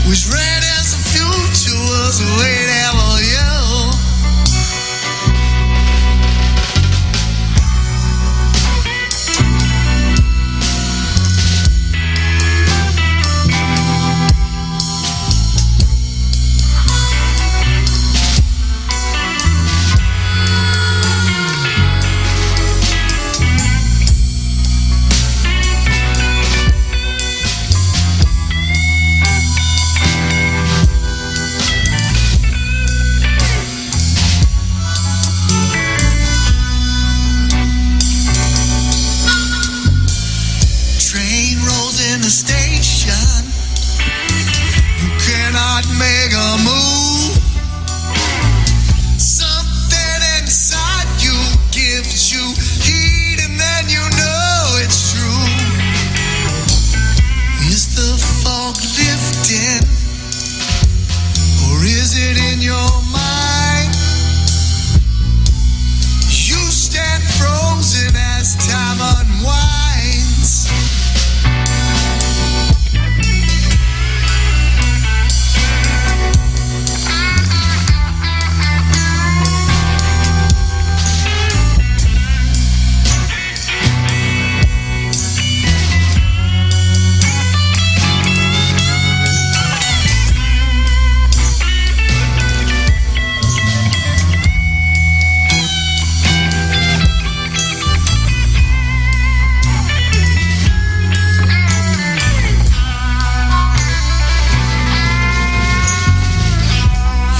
Was red as the future was waiting for you. Train rolls in the station. You cannot make a move. Something inside you gives you heat, and then you know it's true. Is the fog lifting, or is it in your mind? You stand frozen as time unwinds.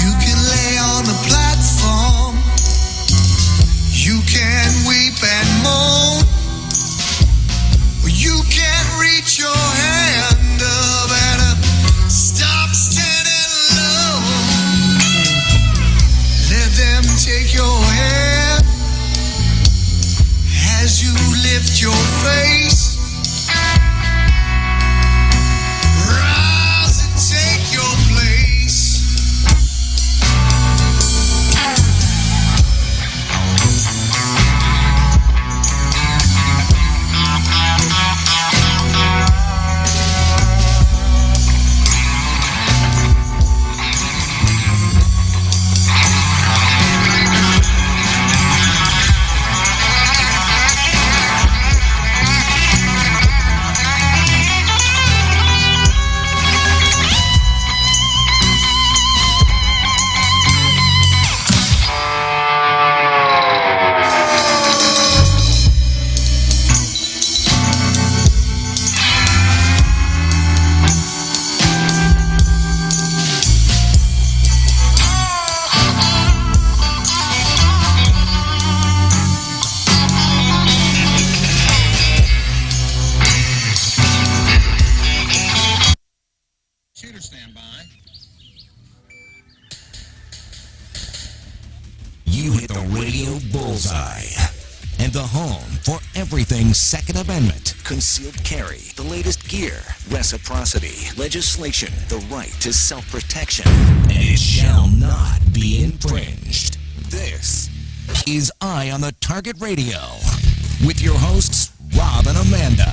You can lay on the platform. You can weep and moan. Or you can reach your hand up and stop standing alone. Let them take your hand as you lift your face. Rise and take your place. Shooter standby. You hit the radio bullseye. And the home for everything Second Amendment. Concealed carry, the latest gear, reciprocity, legislation, the right to self-protection. And it shall not be infringed. This is Eye on the Target Radio. With your hosts, Rob and Amanda.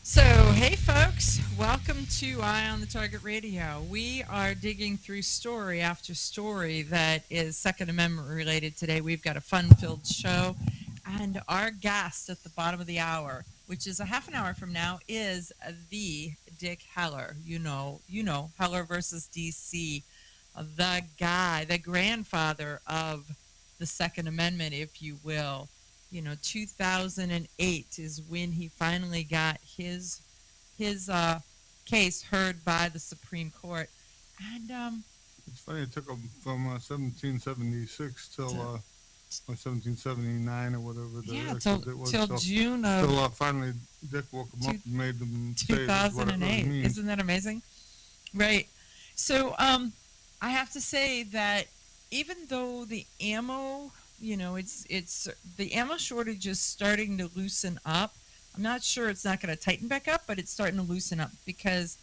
So, hey folks, welcome to Eye on the Target Radio. We are digging through story after story that is Second Amendment related today. We've got a fun-filled show, and our guest at the bottom of the hour, which is a half an hour from now, is the Dick Heller. You know, Heller versus DC, the guy, the grandfather of the Second Amendment, if you will. 2008 is when he finally got his case heard by the Supreme Court. And it's funny, it took him from 1776 till 1779 or whatever. Till June of... Till finally Dick woke him up and made them say 2008. Really Isn't that amazing? Right. So I have to say that even though the ammo... it's the ammo shortage is starting to loosen up. I'm not sure it's not going to tighten back up, but it's starting to loosen up because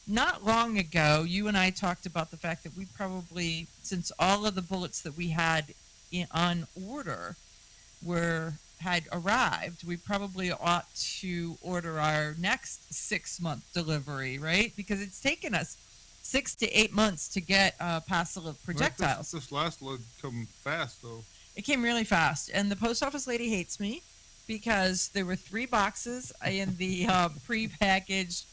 not long ago, you and I talked about the fact that we probably, since all of the bullets that we had on order were had arrived, we probably ought to order our next 6-month delivery, right? Because it's taken us 6 to 8 months to get a parcel of projectiles. This last load come fast though. It came really fast, and the post office lady hates me because there were 3 boxes in the pre-packaged.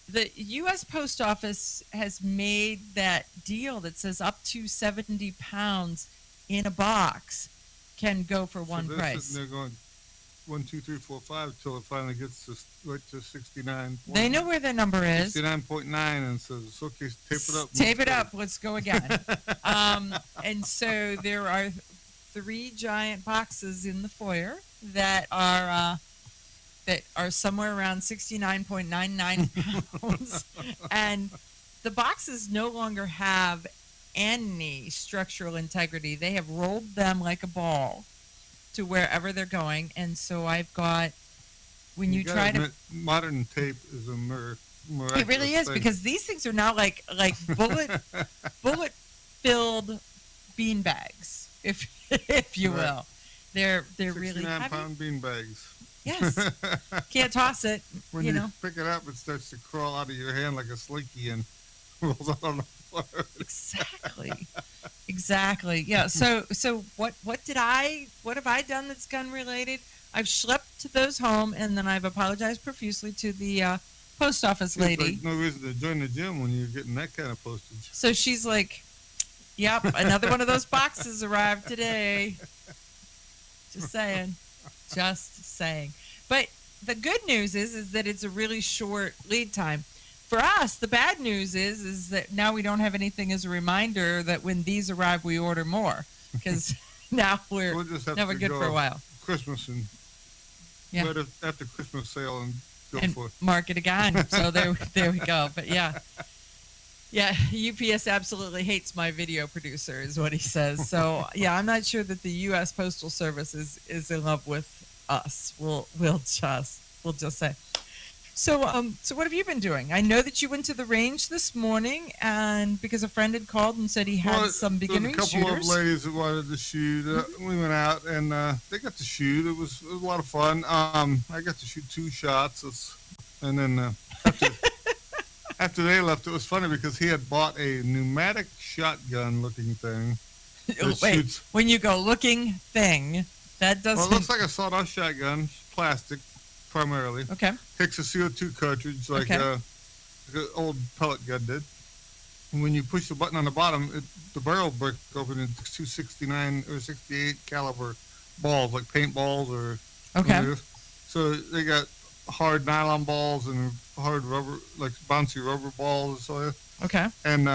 The U.S. Post Office has made that deal that says up to 70 pounds in a box can go for one price. They're going 1, 2, 3, 4, 5 till it finally gets to right to 69. They know where their number is. 69.9 and says, okay, tape it up. Tape it up. Let's go again. And so there are 3 giant boxes in the foyer that are somewhere around 69.99 pounds, and the boxes no longer have any structural integrity. They have rolled them like a ball to wherever they're going, and so I've got. When you try to, modern tape is a miraculous it really is thing. because these things are now like bullet filled bean bags, if you Right. will. They're really 69-pound bean bags. Yes, can't toss it. When you you know pick it up, it starts to crawl out of your hand like a slinky and rolls out on the floor. exactly. Yeah. So what have I done that's gun related? I've schlepped those home, and then I've apologized profusely to the post office Seems lady. like no reason to join the gym when you're getting that kind of postage. So she's like, "Yep, another one of those boxes arrived today." Just saying. But the good news is that it's a really short lead time. For us, the bad news is that now we don't have anything as a reminder that when these arrive, we order more, because now we're We'll just have never to good go for a while. Christmas and Yeah. right after Christmas sale and go And for it. mark it again. So there we go. But yeah, UPS absolutely hates my video producer, is what he says. So yeah, I'm not sure that the U.S. Postal Service is in love with us. We'll just say. So what have you been doing? I know that you went to the range this morning, and because a friend had called and said he had some beginning There was a couple shooters. of ladies that wanted to shoot. We went out and they got to shoot. It was a lot of fun. I got to shoot 2 shots, and then after they left, it was funny because he had bought a pneumatic shotgun-looking thing. that Wait, shoots- when you go looking thing, that Well, doesn't. it looks like a sawed-off shotgun, plastic primarily. Okay. Takes a CO2 cartridge like Okay. the old pellet gun did. And when you push the button on the bottom, the barrel breaks open into 269 or 68 caliber balls, like paintballs or Okay. whatever. So they got hard nylon balls and hard rubber, like bouncy rubber balls and so on. Okay. And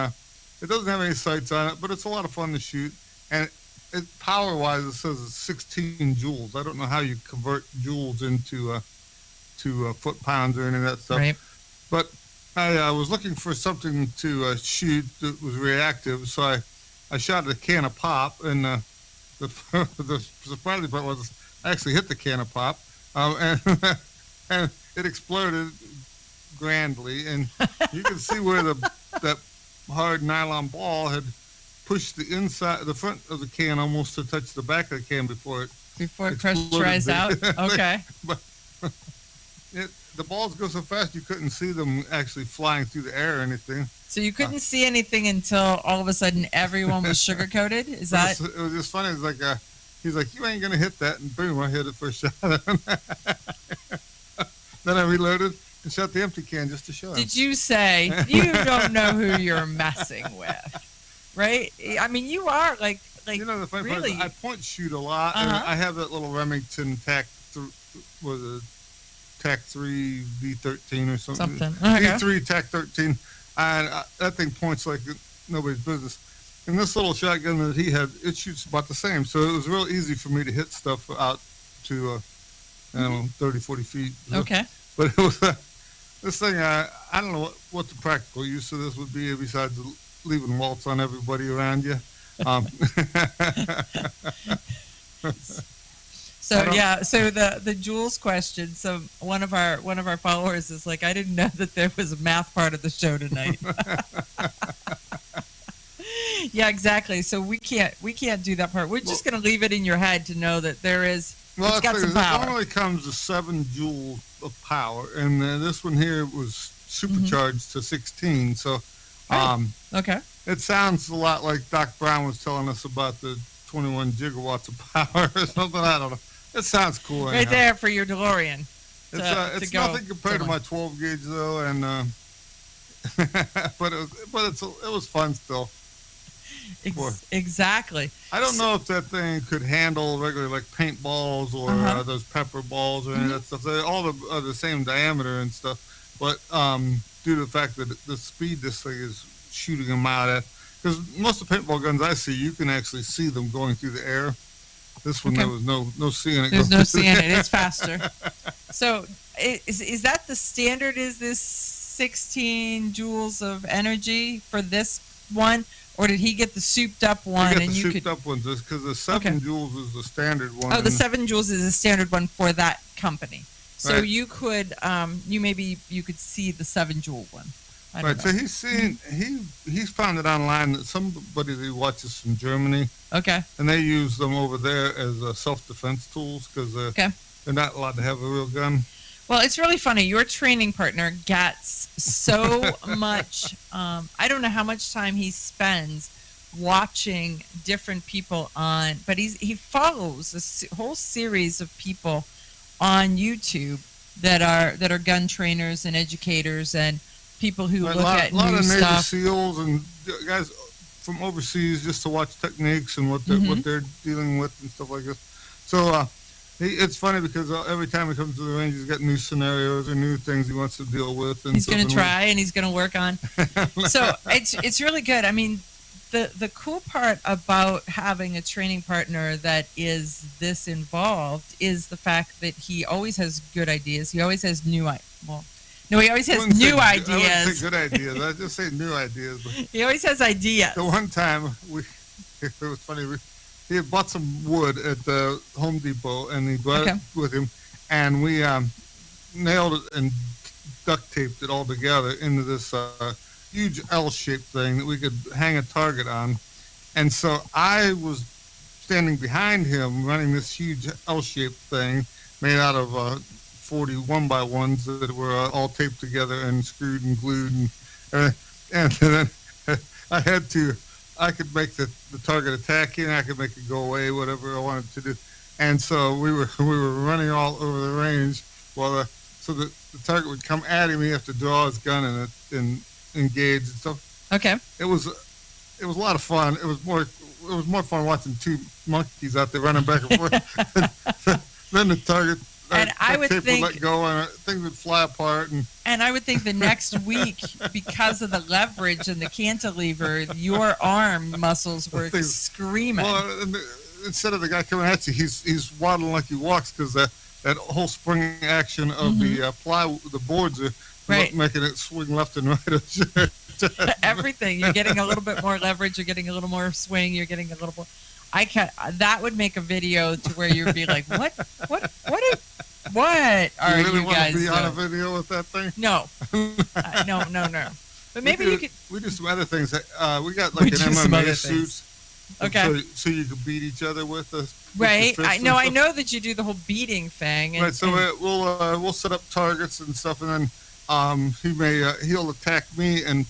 it doesn't have any sights on it, but it's a lot of fun to shoot. And power-wise, it says it's 16 joules. I don't know how you convert joules into foot-pounds or any of that stuff. Right. But I was looking for something to shoot that was reactive, so I shot a can of pop, and the surprising part was I actually hit the can of pop, and it exploded grandly, and you can see where that hard nylon ball had pushed the front of the can almost to touch the back of the can before it Pressurized exploded. out. Okay. But the balls go so fast you couldn't see them actually flying through the air or anything. So you couldn't see anything until all of a sudden everyone was sugar coated. Is that? It was just funny. It's like he's like, you ain't gonna hit that, and boom, I hit it first shot. Then I reloaded and shot the empty can just to show him. Did you say you don't know who you're messing with, right? I mean, you are like You know the funny part really. is I point shoot a lot, and Uh-huh. I have that little Remington TAC 3 V13 or something. Okay. V3 TAC 13, and that thing points like nobody's business. And this little shotgun that he had, it shoots about the same. So it was real easy for me to hit stuff out to, I don't know, 30, 40 feet. So- Okay. But it was this thing. I don't know what the practical use of this would be besides leaving waltz on everybody around you. So yeah, so the Jules question. So one of our followers is like, I didn't know that there was a math part of the show tonight. Yeah, exactly. So we can't do that part. We're just going to leave it in your head to know that there is Well, It's got some it power. normally comes to 7 joules of power, and this one here was supercharged to 16. So, Right. um, Okay. it sounds a lot like Doc Brown was telling us about the 21 gigawatts of power or something. I don't know. It sounds cool. Right anyhow. there for your DeLorean. It's to go nothing compared to my somewhere. 12 gauge though, and but it was fun still. Boy. Exactly. I don't know if that thing could handle regular like paintballs or Uh-huh. those pepper balls or any of that stuff. They all are the same diameter and stuff, but due to the fact that the speed this thing is shooting them out at, because most of the paintball guns I see, you can actually see them going through the air. This one Okay. there was no seeing it. There's go no through the seeing it. air. It's faster. So is that the standard? Is this 16 joules of energy for this one, or did he get the souped up You one got and the you souped could? up ones because the 7 Okay. joules is the standard one. Oh, the and- 7 joules is a standard one for that company. So Right. you could, you could see the 7 joule one. I don't Right, so know. he's seen he's found it online that somebody that he watches from Germany, Okay. and they use them over there as self-defense tools because Okay. they're not allowed to have a real gun. Well, it's really funny. Your training partner gets so much. I don't know how much time he spends watching different people on, but he follows a whole series of people on YouTube that are gun trainers and educators and people who Right, look at a lot new of Navy stuff. SEAls and guys from overseas just to watch techniques and what Mm-hmm. what they're dealing with and stuff like this. So it's funny because every time he comes to the range, he's got new scenarios or new things he wants to deal with. And He's going to stuff, and try and he's going to work on. So it's really good. I mean, the cool part about having a training partner that is this involved is the fact that he always has good ideas. He always has he always I has wouldn't say new good- I wouldn't ideas. say good ideas. I just say new ideas. But He always has ideas. the one time it was funny. He had bought some wood at the Home Depot, and he brought Okay. it with him, and we nailed it and duct taped it all together into this huge L-shaped thing that we could hang a target on. And so I was standing behind him running this huge L-shaped thing made out of 40 1x1s that were all taped together and screwed and glued. And then I could make the target attack in, I could make it go away, whatever I wanted to do. And so we were running all over the range while the target would come at him. He have to draw his gun and engage and stuff. Okay. It was a lot of fun. It was more fun watching two monkeys out there running back and forth than the target. And I would tape think- would let go and things would fly apart. And I would think the next week, because of the leverage and the cantilever, your arm muscles were Things- screaming. Well, instead of the guy coming at you, he's waddling like he walks because that whole spring action of the boards are Right. making it swing left and right. Everything. You're getting a little bit more leverage. You're getting a little more swing. You're getting a little more. That would make a video to where you'd be like, what are you really you want guys to be on a doing? video with that thing? No, no. But maybe you could. We do some other things. We got We like do an some other MMA things. suit. Okay. So you could beat each other with the Right. fists I and know. I stuff. know that you do the whole beating thing. And, Right, so and- we'll set up targets and stuff, and then he'll attack me and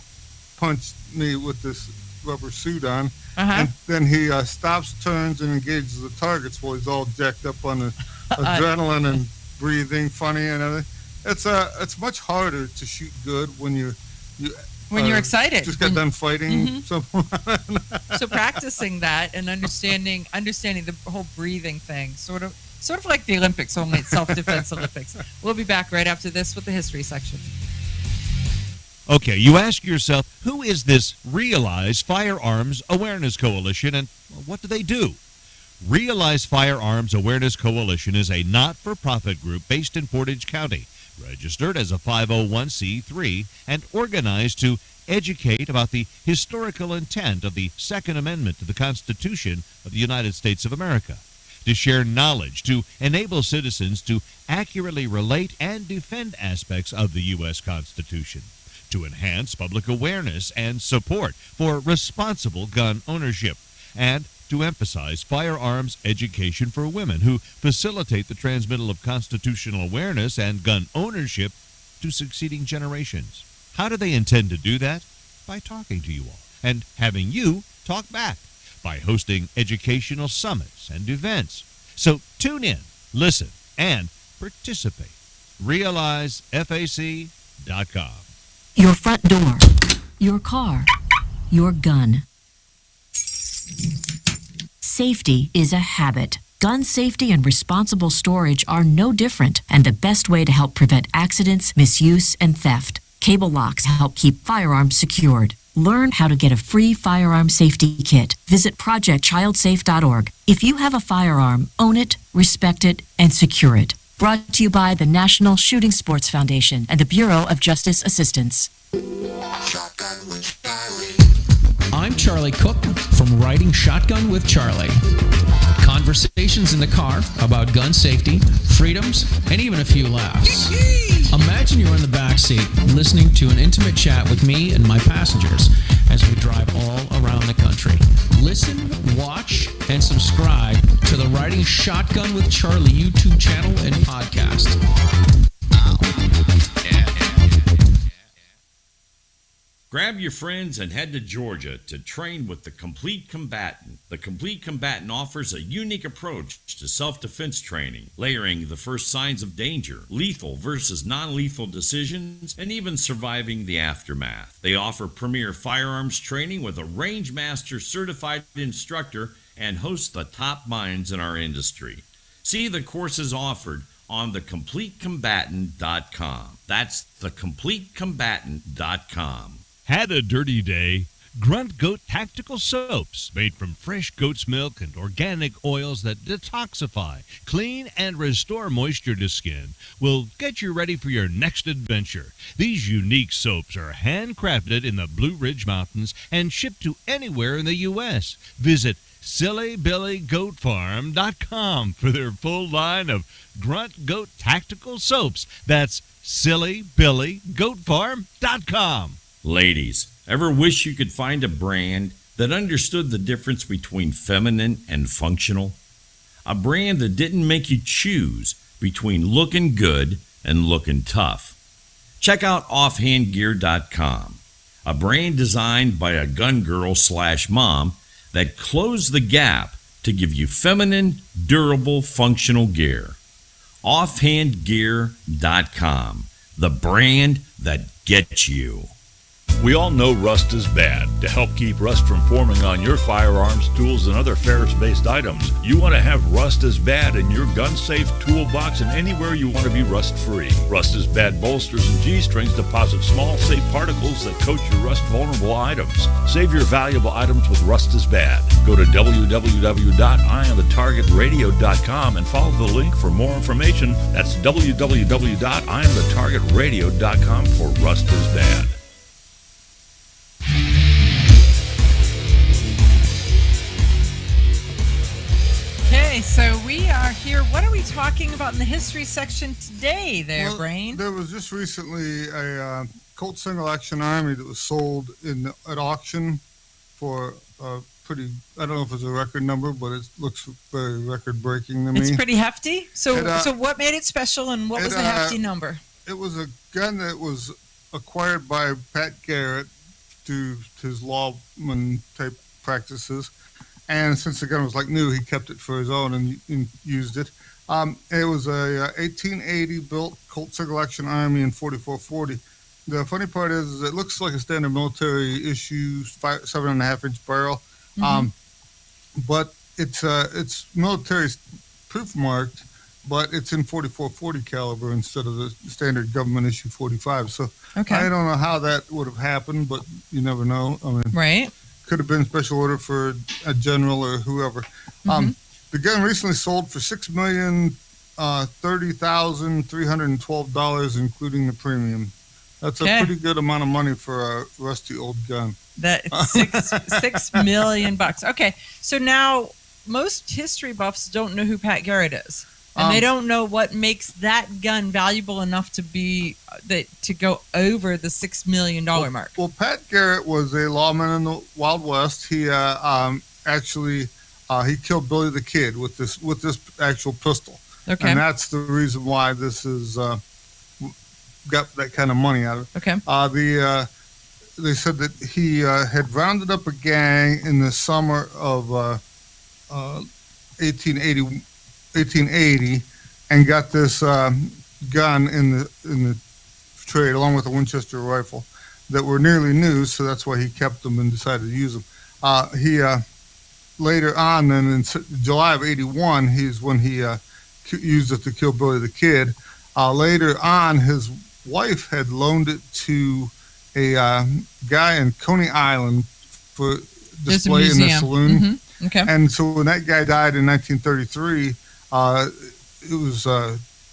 punch me with this rubber suit on, uh-huh. and then he stops, turns, and engages the targets while he's all jacked up on the adrenaline and breathing funny and everything. It's much harder to shoot good when you're when you're excited. just got done fighting. So So practicing that and understanding the whole breathing thing, sort of like the Olympics, only it's self-defense Olympics. We'll be back right after this with the history section. Okay, you ask yourself, who is this Realize Firearms Awareness Coalition, and what do they do? Realize Firearms Awareness Coalition is a not-for-profit group based in Portage County, registered as a 501c3, and organized to educate about the historical intent of the Second Amendment to the Constitution of the United States of America, to share knowledge, to enable citizens to accurately relate and defend aspects of the U.S. Constitution, to enhance public awareness and support for responsible gun ownership, and to emphasize firearms education for women who facilitate the transmittal of constitutional awareness and gun ownership to succeeding generations. How do they intend to do that? By talking to you all and having you talk back by hosting educational summits and events. So tune in, listen, and participate. RealizeFAC.com. Your front door, your car, your gun. Safety is a habit. Gun safety and responsible storage are no different, and the best way to help prevent accidents, misuse, and theft. Cable locks help keep firearms secured. Learn how to get a free firearm safety kit. Visit projectchildsafe.org. If you have a firearm, own it, respect it, and secure it. Brought to you by the National Shooting Sports Foundation and the Bureau of Justice Assistance. Shotgun with Charlie. I'm Charlie Cook from Riding Shotgun with Charlie. Conversations in the car about gun safety, freedoms, and even a few laughs. Imagine you're in the back seat listening to an intimate chat with me and my passengers as we drive all around the country. Listen, watch, and subscribe to the Riding Shotgun with Charlie YouTube channel and podcast. Grab your friends and head to Georgia to train with the Complete Combatant. The Complete Combatant offers a unique approach to self-defense training, layering the first signs of danger, lethal versus non-lethal decisions, and even surviving the aftermath. They offer premier firearms training with a Range Master certified instructor and host the top minds in our industry. See the courses offered on thecompletecombatant.com. That's thecompletecombatant.com. Had a dirty day? Grunt Goat Tactical Soaps, made from fresh goat's milk and organic oils that detoxify, clean, and restore moisture to skin, will get you ready for your next adventure. These unique soaps are handcrafted in the Blue Ridge Mountains and shipped to anywhere in the U.S. Visit SillyBillyGoatFarm.com for their full line of Grunt Goat Tactical Soaps. That's SillyBillyGoatFarm.com. Ladies, ever wish you could find a brand that understood the difference between feminine and functional? A brand that didn't make you choose between looking good and looking tough. Check out offhandgear.com, a brand designed by a gun girl / mom that closed the gap to give you feminine, durable, functional gear. Offhandgear.com, the brand that gets you. We all know rust is bad. To help keep rust from forming on your firearms, tools, and other ferrous-based items, you want to have Rust is Bad in your gun-safe toolbox and anywhere you want to be rust-free. Rust is Bad bolsters and G-strings deposit small, safe particles that coat your rust-vulnerable items. Save your valuable items with Rust is Bad. Go to www.eyeonthetargetradio.com and follow the link for more information. That's www.eyeonthetargetradio.com for Rust is Bad. Okay, so we are here. What are we talking about in the history section today there, Brain? There was just recently a Colt Single Action Army that was sold at auction for pretty, I don't know if it's a record number, but it looks very record-breaking to me. It's pretty hefty. So what made it special, and what was the hefty number? It was a gun that was acquired by Pat Garrett through his lawman-type practices. And since the gun was like new, he kept it for his own and used it. It was a 1880 built Colt Single Action Army in 4440. The funny part is it looks like a standard military issue 7.5-inch barrel, but it's military proof marked, but it's in 4440 caliber instead of the standard government issue 45. So Okay. I don't know how that would have happened, but you never know. I mean, Right. could have been special order for a general or whoever. The gun recently sold for $6,030,312, including the premium. That's a pretty good amount of money for a rusty old gun. That's $6 million. Okay, so now most history buffs don't know who Pat Garrett is, and they don't know what makes that gun valuable enough to be to go over the $6 million mark. Well, Pat Garrett was a lawman in the Wild West. He actually he killed Billy the Kid with this actual pistol. Okay. And that's the reason why this is got that kind of money out of it. Okay. They said that he had rounded up a gang in the summer of 1880 and got this gun in the trade along with a Winchester rifle that were nearly new, so that's why he kept them and decided to use them. He later on, then in July of '81, he's when he used it to kill Billy the Kid. Later on, his wife had loaned it to a guy in Coney Island for display in the saloon. Mm-hmm. Okay. And so when that guy died in 1933, it was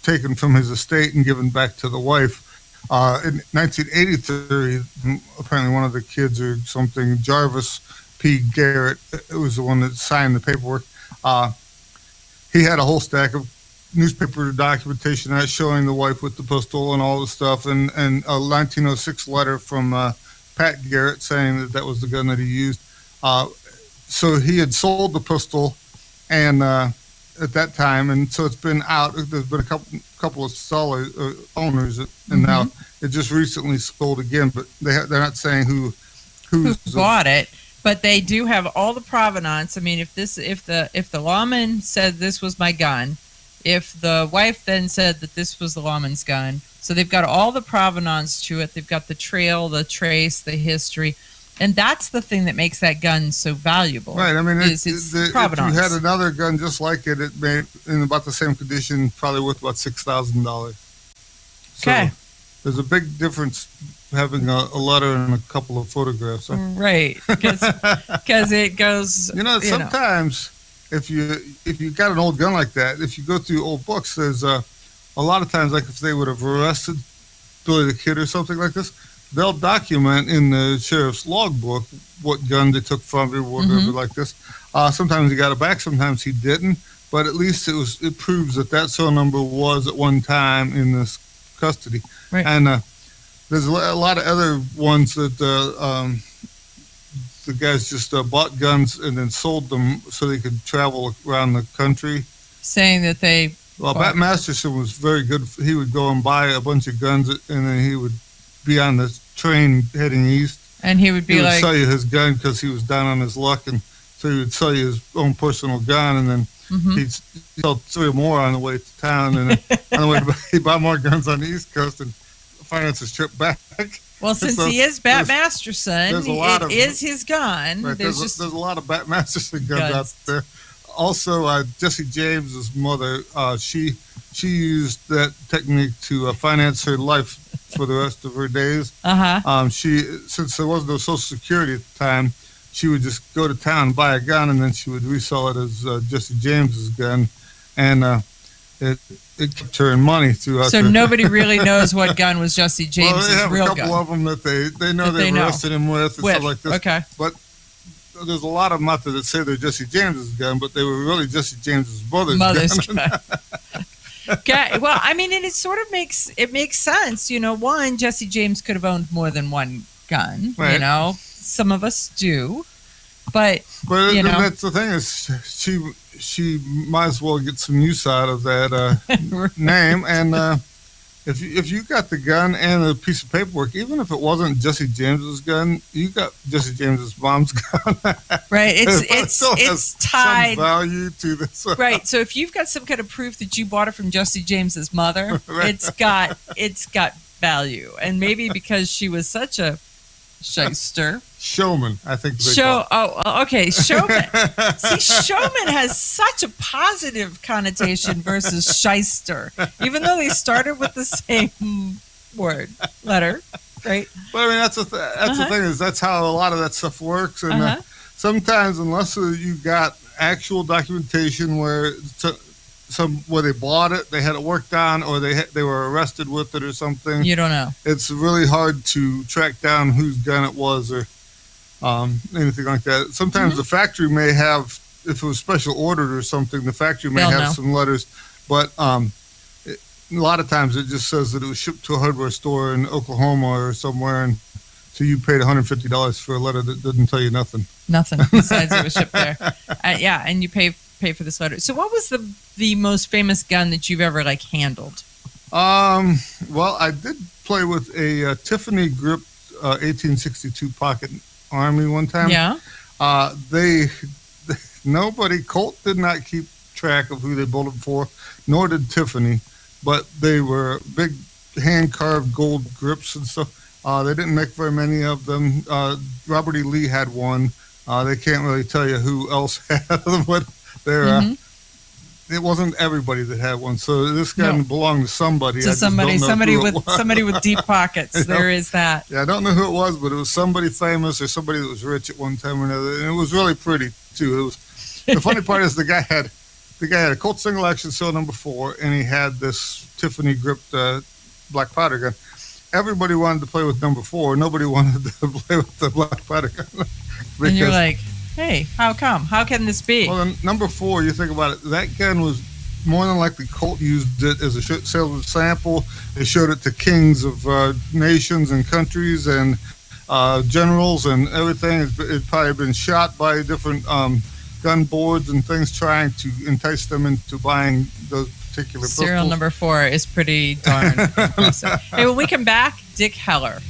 taken from his estate and given back to the wife. In 1983, apparently one of the kids or something, Jarvis P. Garrett, it was the one that signed the paperwork. He had a whole stack of newspaper documentation that showing the wife with the pistol and all the stuff, and a 1906 letter from Pat Garrett saying that was the gun that he used. So he had sold the pistol, and at that time, and so it's been out. There's been a couple of sellers, owners, and now it just recently sold again. But they're not saying who bought it. But they do have all the provenance. I mean, if the lawman said this was my gun, if the wife then said that this was the lawman's gun, so they've got all the provenance to it. They've got the trail, the trace, the history, and that's the thing that makes that gun so valuable. Right. I mean, its provenance. If you had another gun just like it, it made in about the same condition, probably worth about $6,000. Okay. So there's a big difference having a letter and a couple of photographs. Huh? Right, because it goes. Sometimes if you got an old gun like that, if you go through old books, there's a lot of times, like if they would have arrested Billy the Kid or something like this, they'll document in the sheriff's logbook what gun they took from him, whatever like this. Sometimes he got it back, sometimes he didn't, but at least it proves that serial number was at one time in this custody. Right. And there's a lot of other ones that the guys just bought guns and then sold them so they could travel around the country. Saying that they... Well, Bat Masterson was very good. He would go and buy a bunch of guns, and then he would be on the train heading east. And he would like... sell you his gun because he was down on his luck, and so he would sell you his own personal gun, and then he'd sell 3 or more on the way to town, and then on the way he'd buy more guns on the East Coast and finance his trip back. Well, since he is Bat Masterson, it is his gun. Right, there's a lot of Bat Masterson guns out there. Also, Jesse James's mother, she used that technique to finance her life for the rest of her days. Since there was no Social Security at the time, she would just go to town and buy a gun, and then she would resell it as Jesse James's gun, and it kept her in money throughout. So nobody really knows what gun was Jesse James's real gun. They have a couple of them that they know they arrested him with and stuff like this. Okay. But there's a lot of them out there that say they're Jesse James's gun, but they were really Jesse James's mother's gun. Okay. Well, I mean, and it sort of makes sense. One, Jesse James could have owned more than one gun. Right. Some of us do, but that's the thing is she might as well get some use out of that name. And if you got the gun and a piece of paperwork, even if it wasn't Jesse James's gun, you got Jesse James's mom's gun. Right. It's tied some value to this. Right. So if you've got some kind of proof that you bought it from Jesse James's mother, right. it's got value. And maybe because she was such a shyster. Showman, I think. Okay, showman. See, showman has such a positive connotation versus shyster, even though they started with the same letter, right? But I mean, that's the thing is that's how a lot of that stuff works, and sometimes unless you got actual documentation where they bought it, they had it worked on, or they were arrested with it or something. You don't know. It's really hard to track down whose gun it was or anything like that. Sometimes the factory may have, if it was special ordered or something, the factory may have some letters, but a lot of times it just says that it was shipped to a hardware store in Oklahoma or somewhere, and till you paid $150 for a letter that didn't tell you nothing. Nothing besides it was shipped there. Yeah, and you pay for this letter. So what was the most famous gun that you've ever like handled? Well, I did play with a Tiffany Grip 1862 Pocket Army one time. Yeah. Colt did not keep track of who they built them for, nor did Tiffany, but they were big hand-carved gold grips and stuff. They didn't make very many of them. Robert E. Lee had one. They can't really tell you who else had them, but it wasn't everybody that had one. So this guy belonged to somebody. To somebody with deep pockets. There is that. Yeah, I don't know who it was, but it was somebody famous or somebody that was rich at one time or another, and it was really pretty too. It was. The funny part is the guy had a Colt single action cell number 4, and he had this Tiffany gripped black powder gun. Everybody wanted to play with number 4. Nobody wanted to play with the black powder gun. And you're like, hey, how come? How can this be? Well, then, number 4, you think about it, that gun was more than likely Colt used it as a sales sample. They showed it to kings of nations and countries and generals and everything. It probably been shot by different gun boards and things trying to entice them into buying those particular Serial pistols. number 4 is pretty darn impressive. Hey, when we come back, Dick Heller.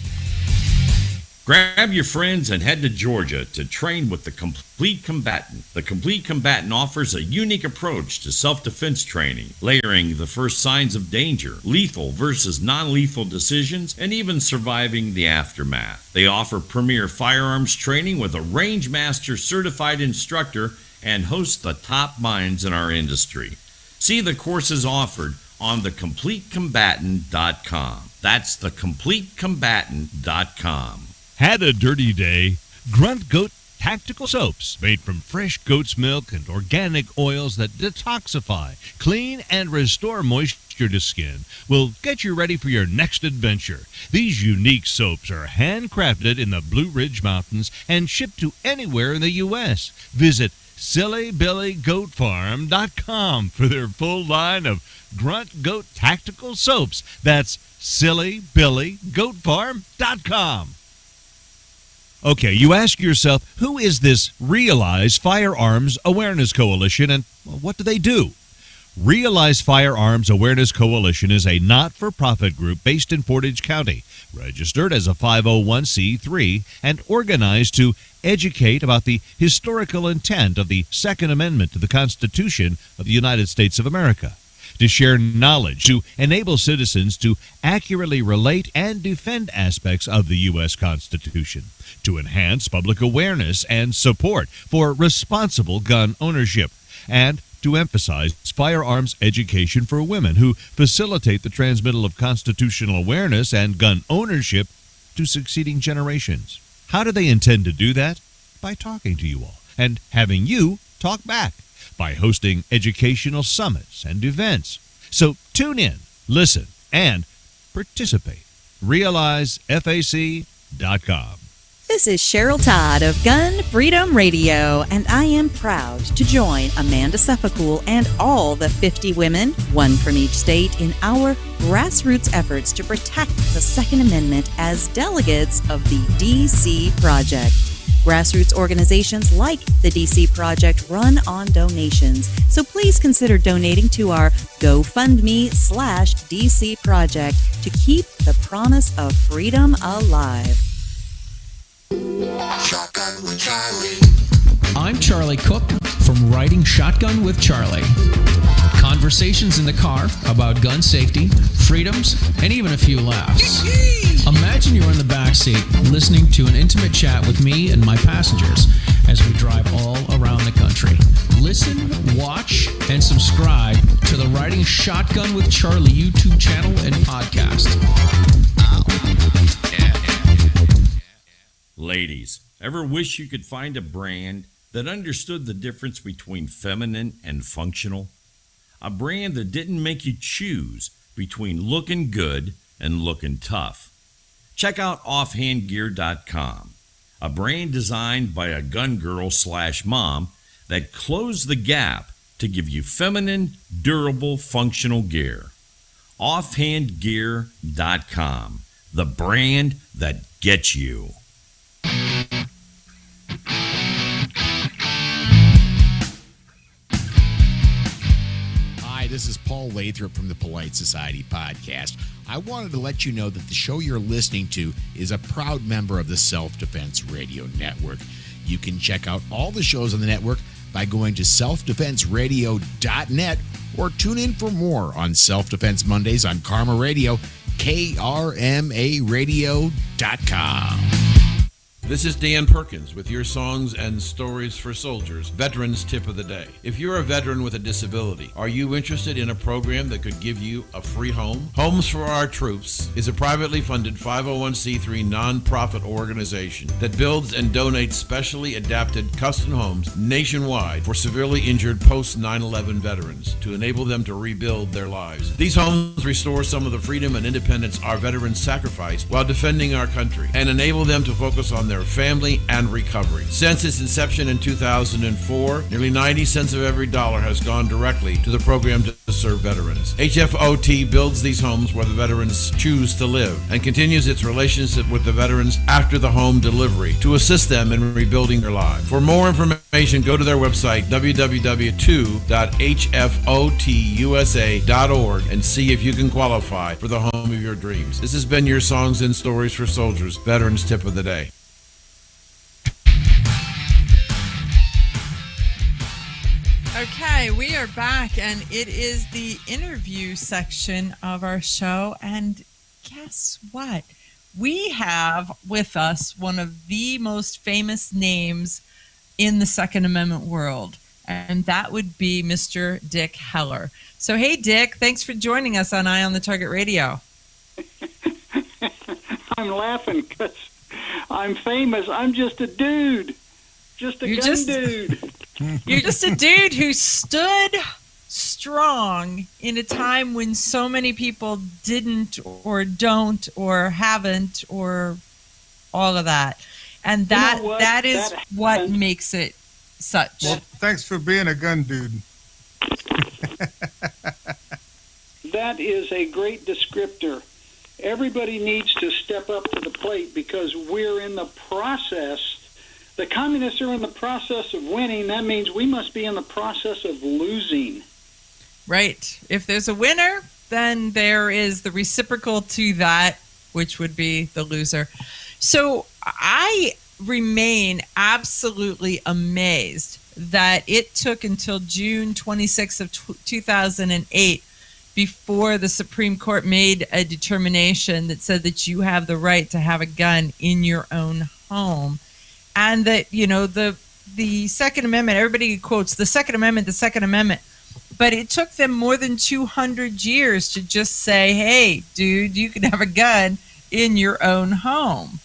Grab your friends and head to Georgia to train with the Complete Combatant. The Complete Combatant offers a unique approach to self-defense training, layering the first signs of danger, lethal versus non-lethal decisions, and even surviving the aftermath. They offer premier firearms training with a range master certified instructor and host the top minds in our industry. See the courses offered on thecompletecombatant.com. That's thecompletecombatant.com. Had a dirty day? Grunt Goat Tactical Soaps, made from fresh goat's milk and organic oils that detoxify, clean, and restore moisture to skin, will get you ready for your next adventure. These unique soaps are handcrafted in the Blue Ridge Mountains and shipped to anywhere in the U.S. Visit SillyBillyGoatFarm.com for their full line of Grunt Goat Tactical Soaps. That's SillyBillyGoatFarm.com. Okay, you ask yourself, who is this Realize Firearms Awareness Coalition, and what do they do? Realize Firearms Awareness Coalition is a not-for-profit group based in Portage County, registered as a 501c3, and organized to educate about the historical intent of the Second Amendment to the Constitution of the United States of America, to share knowledge, to enable citizens to accurately relate and defend aspects of the U.S. Constitution, to enhance public awareness and support for responsible gun ownership, and to emphasize firearms education for women who facilitate the transmittal of constitutional awareness and gun ownership to succeeding generations. How do they intend to do that? By talking to you all and having you talk back, by hosting educational summits and events. So tune in, listen, and participate. RealizeFAC.com. This is Cheryl Todd of Gun Freedom Radio, and I am proud to join Amanda Suffolk and all the 50 women, one from each state, in our grassroots efforts to protect the Second Amendment as delegates of the DC Project. Grassroots organizations like the DC Project run on donations, so please consider donating to our GoFundMe/DC Project to keep the promise of freedom alive. Shotgun with Charlie. I'm Charlie Cook from Riding Shotgun with Charlie. Conversations in the car about gun safety, freedoms, and even a few laughs. Imagine you're in the backseat listening to an intimate chat with me and my passengers as we drive all around the country. Listen, watch, and subscribe to the Riding Shotgun with Charlie YouTube channel and podcast. Ladies, ever wish you could find a brand that understood the difference between feminine and functional? A brand that didn't make you choose between looking good and looking tough. Check out offhandgear.com, a brand designed by a gun girl/mom that closed the gap to give you feminine, durable, functional gear. Offhandgear.com. the brand that gets you. Hi, this is Paul Lathrop from the Polite Society podcast. I wanted to let you know that the show you're listening to is a proud member of the Self-Defense Radio Network. You can check out all the shows on the network by going to selfdefenseradio.net or tune in for more on Self-Defense Mondays on Karma Radio, KRMAradio.com. This is Dan Perkins with your Songs and Stories for Soldiers, Veterans Tip of the Day. If you're a veteran with a disability, are you interested in a program that could give you a free home? Homes for Our Troops is a privately funded 501c3 nonprofit organization that builds and donates specially adapted custom homes nationwide for severely injured post 9/11 veterans to enable them to rebuild their lives. These homes restore some of the freedom and independence our veterans sacrificed while defending our country and enable them to focus on their family and recovery. Since its inception in 2004, nearly 90 cents of every dollar has gone directly to the program to serve veterans. HFOT builds these homes where the veterans choose to live and continues its relationship with the veterans after the home delivery to assist them in rebuilding their lives. For more information, go to their website, www.hfotusa.org, and see if you can qualify for the home of your dreams. This has been your Songs and Stories for Soldiers, Veterans Tip of the Day. Okay, we are back, and it is the interview section of our show. And guess what? We have with us one of the most famous names in the Second Amendment world, and that would be Mr. Dick Heller. So, hey, Dick, thanks for joining us on Eye on the Target Radio. I'm laughing because I'm famous. I'm just a dude. Just a dude. You're just a dude who stood strong in a time when so many people didn't or don't or haven't or all of that. And that is what makes it such. Well, thanks for being a gun dude. That is a great descriptor. Everybody needs to step up to the plate because we're in the process. The communists are in the process of winning. That means we must be in the process of losing. Right. If there's a winner, then there is the reciprocal to that, which would be the loser. So I remain absolutely amazed that it took until June 26th of 2008 before the Supreme Court made a determination that said that you have the right to have a gun in your own home. And that, you know, the Second Amendment, everybody quotes the Second Amendment, but it took them more than 200 years to just say, hey, dude, you can have a gun in your own home.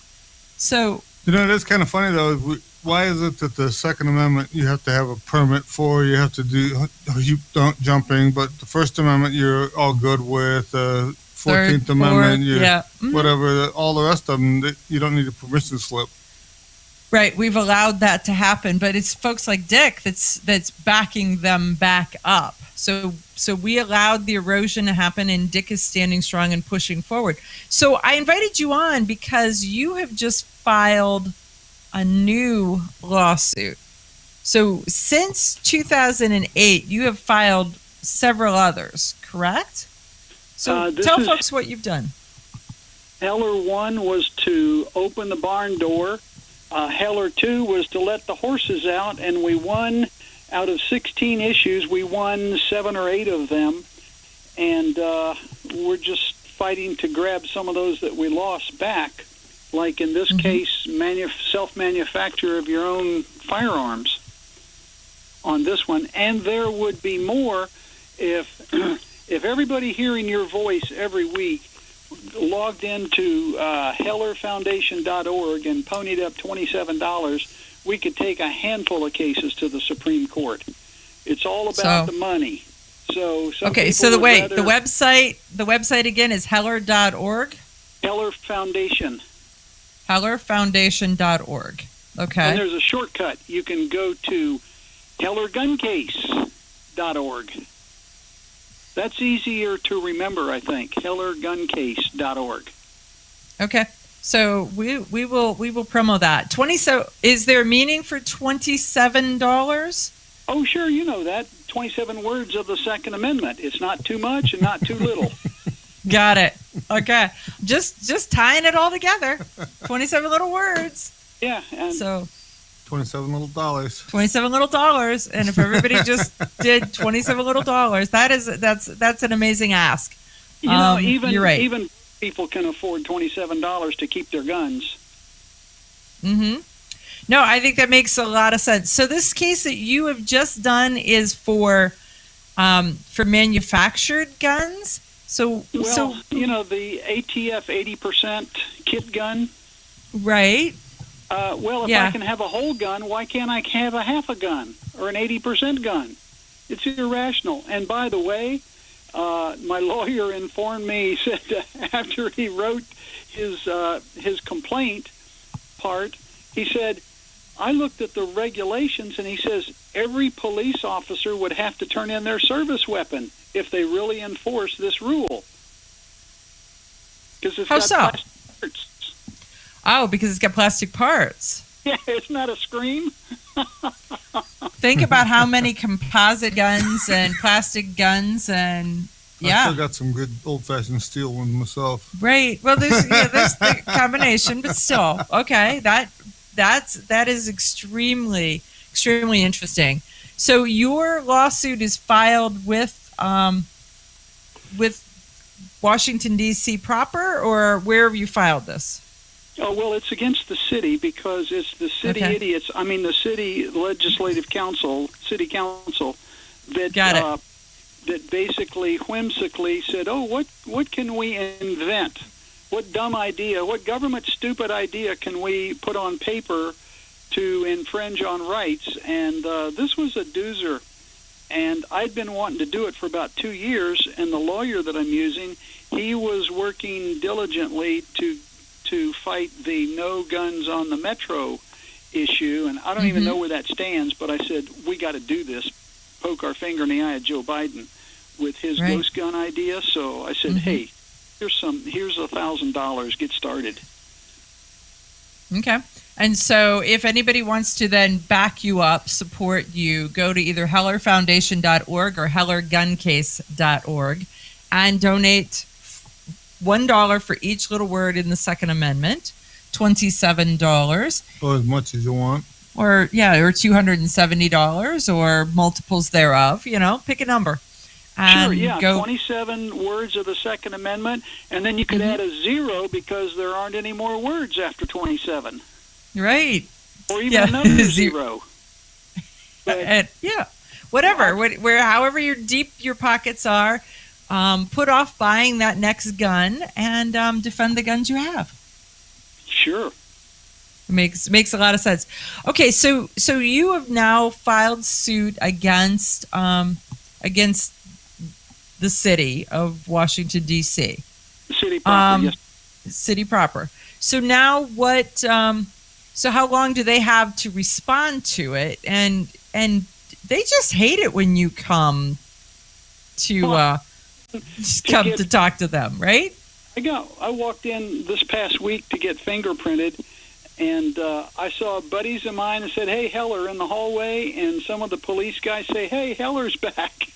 So, you know, that's kind of funny, though. Why is it that the Second Amendment you have to have a permit for, you have to do you don't jumping, but the First Amendment you're all good with, 14th Amendment, whatever, all the rest of them, you don't need a permission slip. Right, we've allowed that to happen, but it's folks like Dick that's backing them back up. So we allowed the erosion to happen, and Dick is standing strong and pushing forward. So I invited you on because you have just filed a new lawsuit. So since 2008, you have filed several others, correct? So tell folks what you've done. Heller 1 was to open the barn door. Heller 2 was to let the horses out, and we won. Out of 16 issues, we won 7 or 8 of them, and we're just fighting to grab some of those that we lost back, like in this case, self-manufacture of your own firearms on this one. And there would be more if everybody hearing your voice every week logged into hellerfoundation.org and ponied up $27, we could take a handful of cases to the Supreme Court. It's all about the money. So the website again is heller.org. Heller Foundation. Hellerfoundation.org. Okay. And there's a shortcut. You can go to hellerguncase.org. That's easier to remember, I think. hellerguncase.org. Okay. So we will promo that. 27. Is there meaning for $27? Oh, sure, you know that. 27 words of the Second Amendment. It's not too much and not too little. Got it. Okay. Just tying it all together. 27 little words. Yeah, and So 27 little dollars. 27 little dollars, and if everybody just did 27 little dollars, that's an amazing ask. you know, even you're right. even people can afford $27 to keep their guns. Mm-hmm. No, I think that makes a lot of sense. So this case that you have just done is for manufactured guns. So Well, you know, the ATF 80% kit gun. right. Well, if Yeah. I can have a whole gun, why can't I have a half a gun or an 80% gun? It's irrational. And by the way, my lawyer informed me, he said after he wrote his complaint part, he said, I looked at the regulations, and he says every police officer would have to turn in their service weapon if they really enforce this rule. Because it's How got so? plastic parts. Oh, because it's got plastic parts. Yeah, it's not a scream. Think about how many composite guns and plastic guns and I yeah. still got some good old-fashioned steel ones myself. Right. Well, there's the combination, but still, okay. That is extremely interesting. So your lawsuit is filed with Washington D.C. proper, or where have you filed this? Oh, well, it's against the city because it's the city Okay. idiots. I mean, the city legislative council, city council, that Got it. that basically whimsically said, "Oh, what can we invent? What dumb idea? What government stupid idea can we put on paper to infringe on rights?" And this was a doozer. And I'd been wanting to do it for about 2 years. And the lawyer that I'm using, he was working diligently to fight the no guns on the metro issue. And I don't even know where that stands, but I said, we got to do this, poke our finger in the eye of Joe Biden with his Right. ghost gun idea. So I said, hey, here's $1,000, get started. Okay. And so if anybody wants to then back you up, support you, go to either hellerfoundation.org or hellerguncase.org and donate $1 for each little word in the Second Amendment, $27, Or as much as you want. or $270, or multiples thereof. Pick a number. And Sure, yeah, go. 27 words of the Second Amendment, and then you could add a zero because there aren't any more words after 27. Right. Or even Yeah. another zero. And, yeah, whatever. However deep your pockets are, put off buying that next gun and defend the guns you have. Sure. It makes a lot of sense. Okay, so you have now filed suit against the city of Washington D.C. City proper, yes. City proper. So now what? So how long do they have to respond to it? And they just hate it when you come to to talk to them, right? I walked in this past week to get fingerprinted, and I saw buddies of mine and said, "Hey, Heller," in the hallway, and some of the police guys say, "Hey, Heller's back."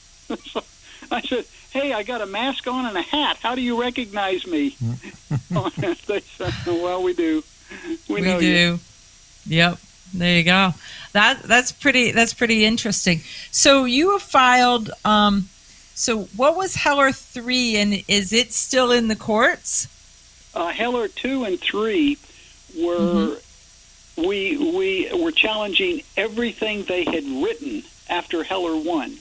So I said, "Hey, I got a mask on and a hat. How do you recognize me?" They said, "Well, we do. We know do. you." Yep. There you go. That's pretty interesting. So you have filed. So what was Heller 3, and is it still in the courts? Heller 2 and 3 were we were challenging everything they had written after Heller 1.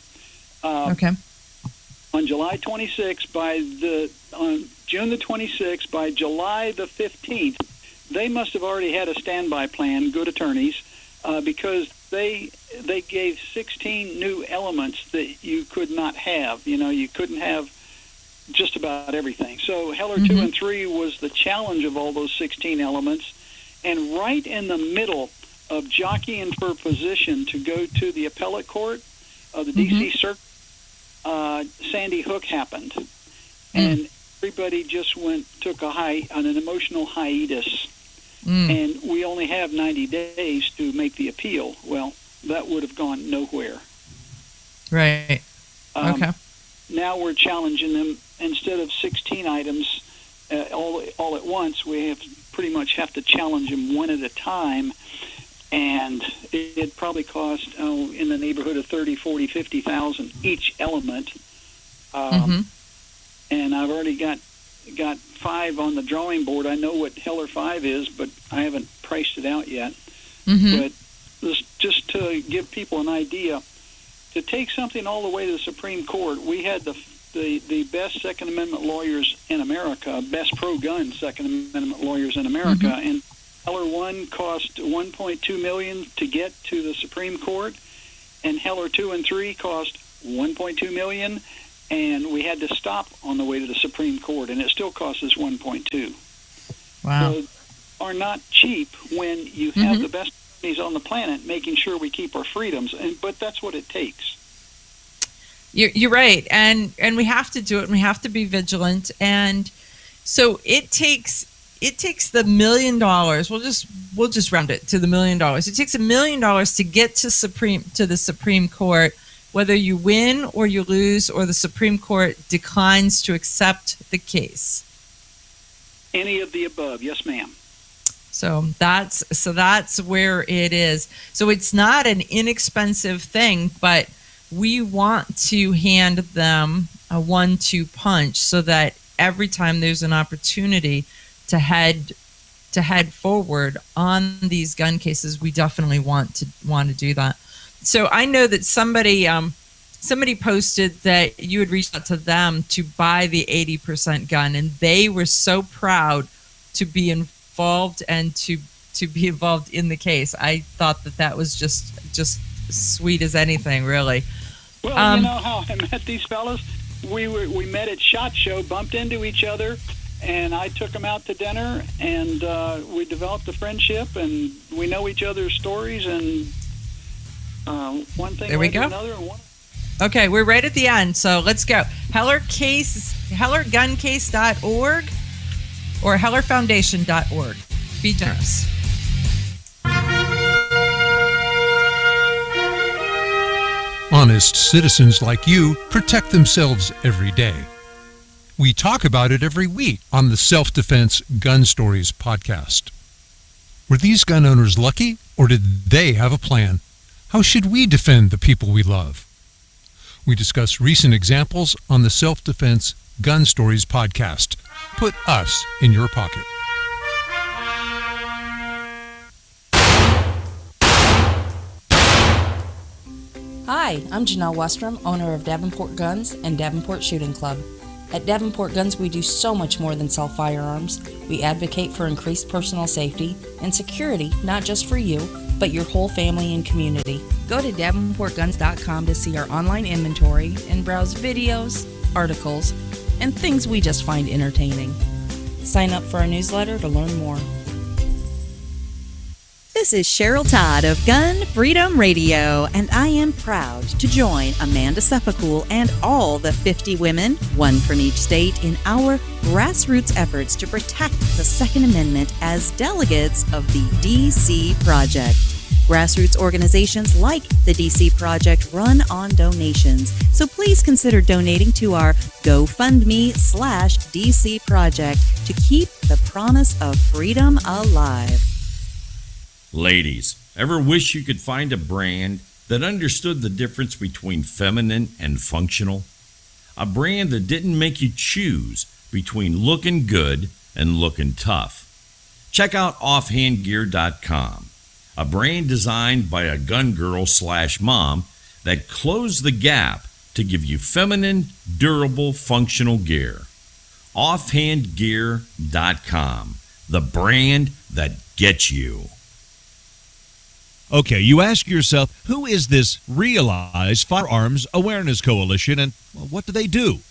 Okay. On July 26th, on June the 26th, by July the 15th, they must have already had a standby plan, good attorneys, because they gave 16 new elements that you could not have. You couldn't have just about everything. So Heller 2 and 3 was the challenge of all those 16 elements. And right in the middle of jockeying for position to go to the appellate court of the D.C. Circuit, Sandy Hook happened. And everybody just took an emotional hiatus, and we only have 90 days to make the appeal. Well, that would have gone nowhere. Right. Okay. Now we're challenging them. Instead of 16 items all at once, we pretty much have to challenge them one at a time, and it probably cost in the neighborhood of 30, 40, 50,000 each element. And I've already got 5 on the drawing board. I know what Heller 5 is, but I haven't priced it out yet. But just to give people an idea, to take something all the way to the Supreme Court, we had the best Second Amendment lawyers in America, best pro-gun Second Amendment lawyers in America, and Heller 1 cost $1.2 million to get to the Supreme Court, and Heller 2 and 3 cost $1.2 million, and we had to stop on the way to the Supreme Court, and it still costs us $1.2. Wow. So are not cheap when you have the best attorneys on the planet making sure we keep our freedoms, but that's what it takes. You're right, and we have to do it, and we have to be vigilant, and so it takes the $1 million. We'll just round it to the $1 million. It takes $1 million to get to the Supreme Court, whether you win or you lose, or the Supreme Court declines to accept the case. Any of the above, yes, ma'am. So that's where it is. So it's not an inexpensive thing, but we want to hand them a 1-2 punch so that every time there's an opportunity to head forward on these gun cases, we definitely want to do that. So I know that somebody posted that you had reached out to them to buy the 80% gun, and they were so proud to be involved and to be involved in the case. I thought that was just sweet as anything, really. Well, you know how I met these fellas? We met at SHOT Show, bumped into each other, and I took them out to dinner, and we developed a friendship, and we know each other's stories, and one thing there we led go. to another. And one. Okay, we're right at the end, so let's go. HellerGunCase.org or HellerFoundation.org. Be generous. Honest citizens like you protect themselves every day. We talk about it every week on the Self-Defense Gun Stories podcast. Were these gun owners lucky, or did they have a plan? How should we defend the people we love? We discuss recent examples on the Self-Defense Gun Stories podcast. Put us in your pocket. Hi, I'm Janelle Westrom, owner of Davenport Guns and Davenport Shooting Club. At Davenport Guns, we do so much more than sell firearms. We advocate for increased personal safety and security, not just for you, but your whole family and community. Go to DavenportGuns.com to see our online inventory and browse videos, articles, and things we just find entertaining. Sign up for our newsletter to learn more. This is Cheryl Todd of Gun Freedom Radio, and I am proud to join Amanda Seppacool and all the 50 women, one from each state, in our grassroots efforts to protect the Second Amendment as delegates of the DC Project. Grassroots organizations like the DC Project run on donations, so please consider donating to our GoFundMe/DC Project to keep the promise of freedom alive. Ladies, ever wish you could find a brand that understood the difference between feminine and functional? A brand that didn't make you choose between looking good and looking tough. Check out offhandgear.com, a brand designed by a gun girl/mom that closed the gap to give you feminine, durable, functional gear. Offhandgear.com, the brand that gets you. Okay, you ask yourself, who is this Realize Firearms Awareness Coalition, and what do they do?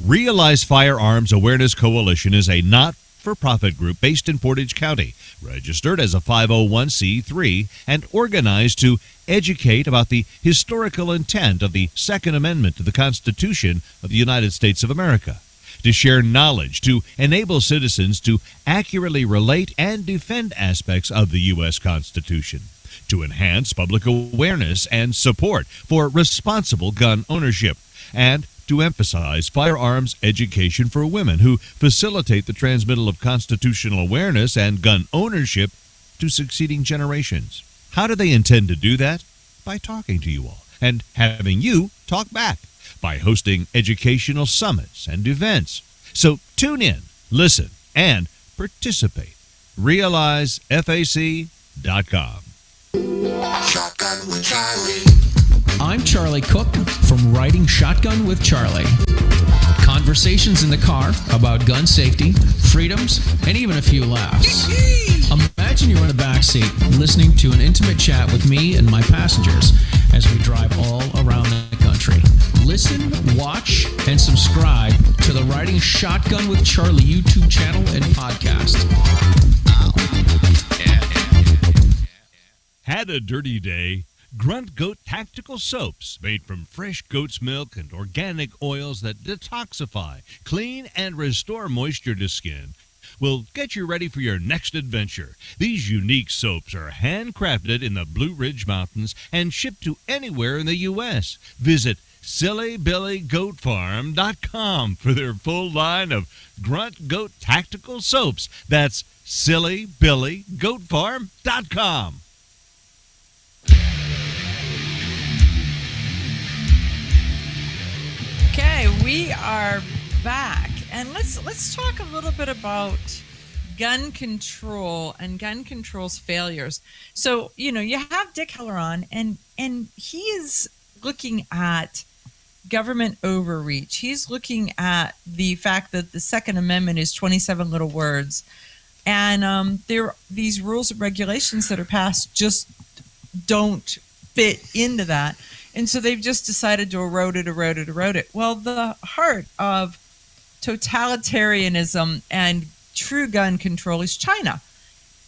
Realize Firearms Awareness Coalition is a not-for-profit group based in Portage County, registered as a 501c3, and organized to educate about the historical intent of the Second Amendment to the Constitution of the United States of America. to share knowledge, to enable citizens to accurately relate and defend aspects of the U.S. Constitution, to enhance public awareness and support for responsible gun ownership, and to emphasize firearms education for women who facilitate the transmittal of constitutional awareness and gun ownership to succeeding generations. How do they intend to do that? By talking to you all and having you talk back, by hosting educational summits and events. So tune in, listen, and participate. RealizeFAC.com. Shotgun with Charlie. I'm Charlie Cook from Riding Shotgun with Charlie. Conversations in the car about gun safety, freedoms, and even a few laughs. Imagine you're in the back seat listening to an intimate chat with me and my passengers as we drive all around the country. Listen, watch, and subscribe to the Riding Shotgun with Charlie YouTube channel and podcast. Had a dirty day? Grunt Goat Tactical Soaps, made from fresh goat's milk and organic oils that detoxify, clean, and restore moisture to skin, will get you ready for your next adventure. These unique soaps are handcrafted in the Blue Ridge Mountains and shipped to anywhere in the U.S. Visit SillyBillyGoatFarm.com for their full line of Grunt Goat Tactical Soaps. That's SillyBillyGoatFarm.com. Okay, we are back, and let's talk a little bit about gun control and gun control's failures. So, you have Dick Heller on, and he is looking at government overreach. He's looking at the fact that the Second Amendment is 27 little words, and these rules and regulations that are passed just don't fit into that. And so they've just decided to erode it. Well, the heart of totalitarianism and true gun control is China.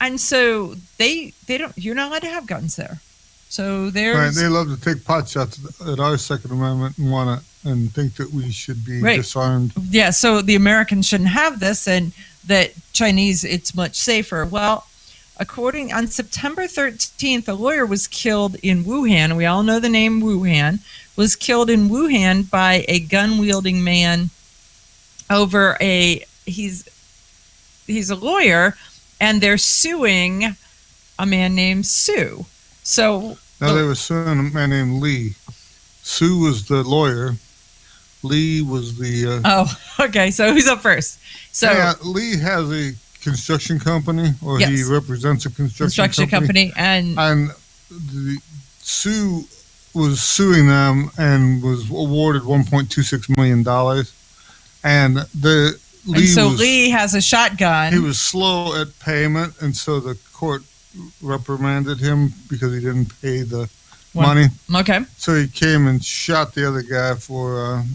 And so you're not allowed to have guns there. So there's... Right, they love to take pot shots at our Second Amendment and think that we should be disarmed. Yeah, so the Americans shouldn't have this, and that Chinese, it's much safer. Well, on September 13th, a lawyer was killed in Wuhan. We all know the name Wuhan. Was killed in Wuhan by a gun-wielding man over he's a lawyer, and they're suing a man named Su. So they were suing a man named Lee. Su was the lawyer. Lee was the... okay. So who's up first? So Lee has a construction company, or he represents a construction company, and Sue was suing them and was awarded $1.26 million. And Lee has a shotgun. He was slow at payment, and so the court reprimanded him because he didn't pay the money. Okay. So he came and shot the other guy for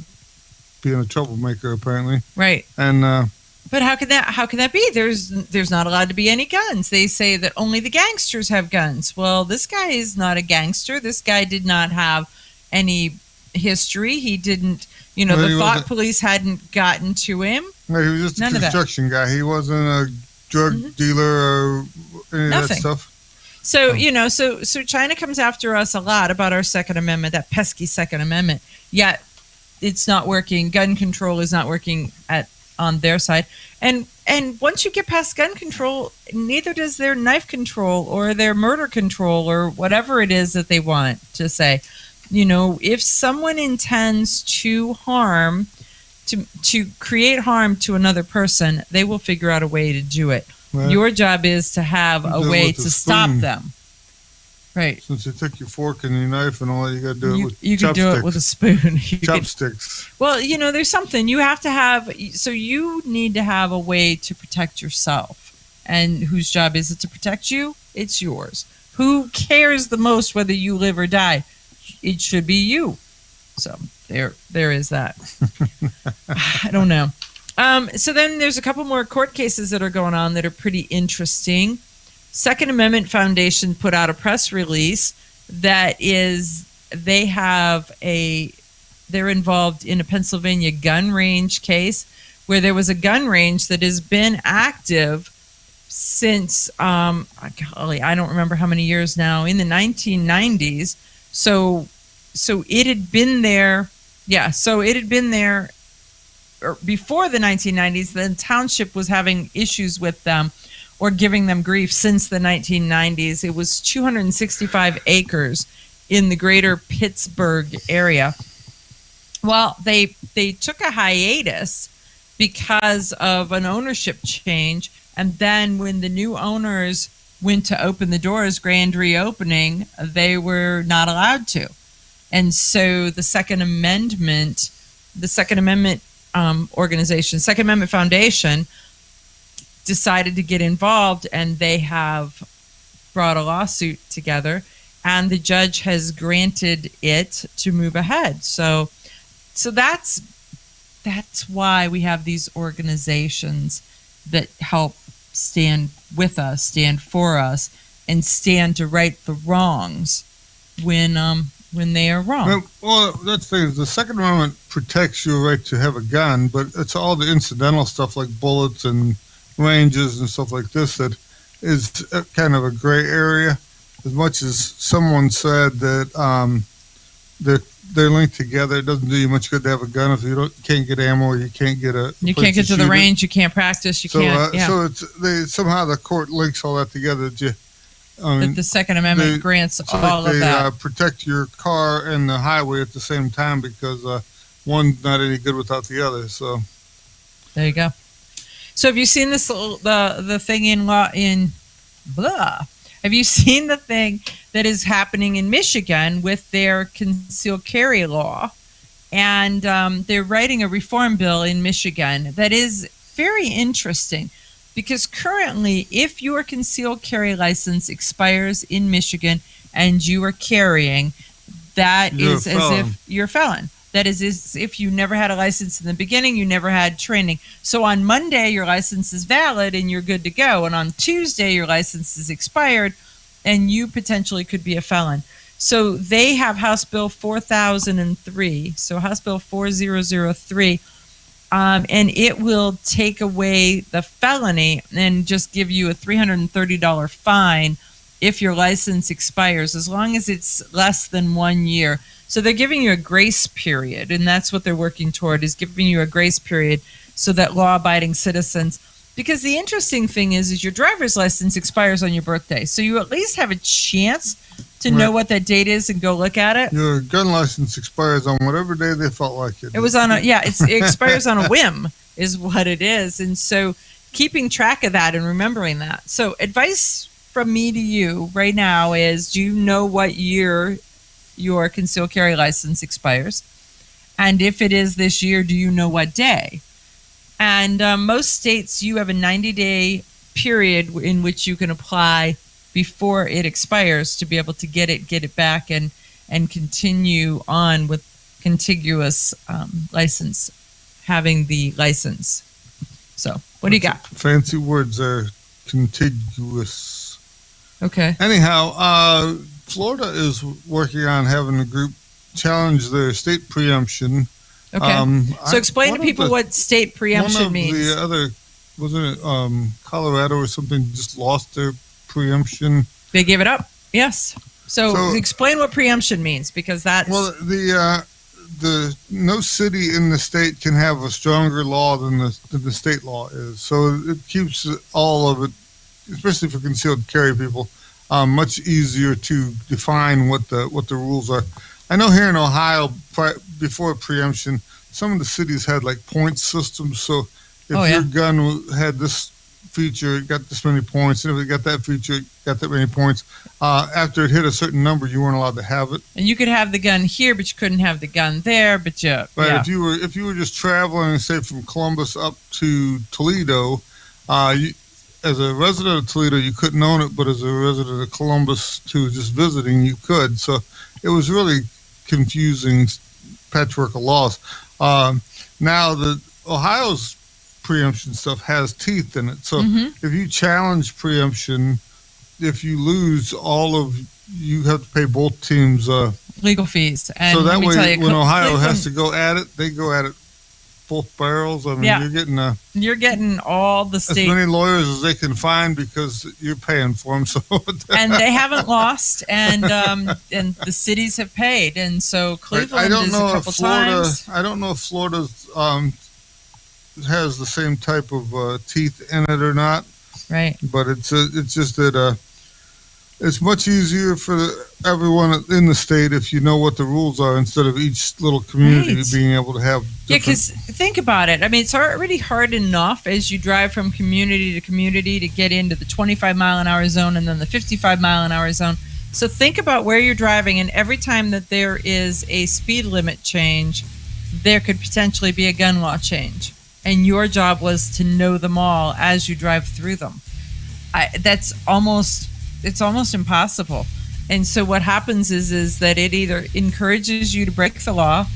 being a troublemaker, apparently. Right. And but how can that be? There's not allowed to be any guns. They say that only the gangsters have guns. Well, this guy is not a gangster. This guy did not have any history. He didn't, the thought police hadn't gotten to him. No, he was just a construction guy. He wasn't a drug dealer or any of that stuff. So, so China comes after us a lot about our Second Amendment, that pesky Second Amendment. Yet it's not working. Gun control is not working on their side. And once you get past gun control, neither does their knife control or their murder control or whatever it is that they want to say. If someone intends to harm, to create harm to another person, they will figure out a way to do it. Right. Your job is to have a way to stop them. Right. Since you took your fork and your knife and all that, you got to do it with chopsticks. You can do it with a spoon. Chopsticks. Well, there's something you have to have. So you need to have a way to protect yourself. And whose job is it to protect you? It's yours. Who cares the most whether you live or die? It should be you. So there is that. I don't know. So then there's a couple more court cases that are going on that are pretty interesting. Second Amendment Foundation put out a press release that they're involved in a Pennsylvania gun range case where there was a gun range that has been active since, golly, I don't remember how many years now, in the 1990s. So it had been there. Yeah, so it had been there before the 1990s. The township was having issues with them or giving them grief since the 1990s. It was 265 acres in the greater Pittsburgh area. Well, they took a hiatus because of an ownership change, and then when the new owners went to open the doors, grand reopening, they were not allowed to. And so the Second Amendment organization, Second Amendment Foundation, decided to get involved, and they have brought a lawsuit together, and the judge has granted it to move ahead. So that's why we have these organizations that help stand with us, stand for us, and stand to right the wrongs when they are wrong. Well, that's the thing. The Second Amendment protects your right to have a gun, but it's all the incidental stuff like bullets and ranges and stuff like this that is kind of a gray area. As much as someone said that they're linked together, it doesn't do you much good to have a gun if you can't get ammo, or you can't get you can't get to the range, you can't practice, you can't. So somehow the court links all that together. That the Second Amendment grants all of that. They protect your car and the highway at the same time, because one's not any good without the other. So there you go. So have you seen this the thing in blah? Have you seen the thing that is happening in Michigan with their concealed carry law? And they're writing a reform bill in Michigan that is very interesting, because currently, if your concealed carry license expires in Michigan and you are carrying, that is as if you're a felon. That is as if you never had a license in the beginning, you never had training. So on Monday, your license is valid and you're good to go. And on Tuesday, your license is expired and you potentially could be a felon. So they have House Bill 4003. So House Bill 4003. And it will take away the felony and just give you a $330 fine if your license expires, as long as it's less than 1 year. So they're giving you a grace period, and that's what they're working toward, is giving you a grace period so that law-abiding citizens, because the interesting thing is your driver's license expires on your birthday, so you at least have a chance to know what that date is and go look at it. Your gun license expires on whatever day they felt like it. It was on it expires on a whim is what it is. And so keeping track of that and remembering that. So advice from me to you right now is, do you know what year your concealed carry license expires? And if it is this year, do you know what day? And most states, you have a 90-day period in which you can apply before it expires to be able to get it back and continue on with contiguous license, having the license. So what do you got? Fancy words there, contiguous. Okay. Anyhow, Florida is working on having a group challenge their state preemption. Okay. So explain to people what state preemption means. One of the other, wasn't it Colorado or something, just lost their preemption? They gave it up. Yes. So explain what preemption means, because that's... Well, the no city in the state can have a stronger law than the state law is. So it keeps all of it, especially for concealed carry people, much easier to define what the rules are. I know here in Ohio, before preemption, some of the cities had like point systems. So if your gun had this feature, it got this many points, and if it got that feature, it got that many points. After it hit a certain number, you weren't allowed to have it. And you could have the gun here, but you couldn't have the gun there. But if you were just traveling, say from Columbus up to Toledo, as a resident of Toledo, you couldn't own it, but as a resident of Columbus who was just visiting, you could. So it was really confusing patchwork of laws. Now the Ohio's preemption stuff has teeth in it. So if you challenge preemption, if you lose, you have to pay both teams legal fees. And so that way, when Ohio has to go at it, they go at it both barrels. I mean, Yeah. you're getting all the as state, many lawyers as they can find because you're paying for them. So and they haven't lost, and the cities have paid, and so Cleveland I don't is know a if couple Florida. times. I don't know if Florida has the same type of teeth in it or not. Right. But it's just that it's much easier for everyone in the state if you know what the rules are instead of each little community Right. being able to have. Yeah, because think about it. I mean, it's already hard enough as you drive from community to community to get into the 25-mile-an-hour zone and then the 55-mile-an-hour zone. So think about where you're driving, and every time that there is a speed limit change, there could potentially be a gun law change. And your job was to know them all as you drive through them. It's almost impossible. And so what happens is that it either encourages you to break the law,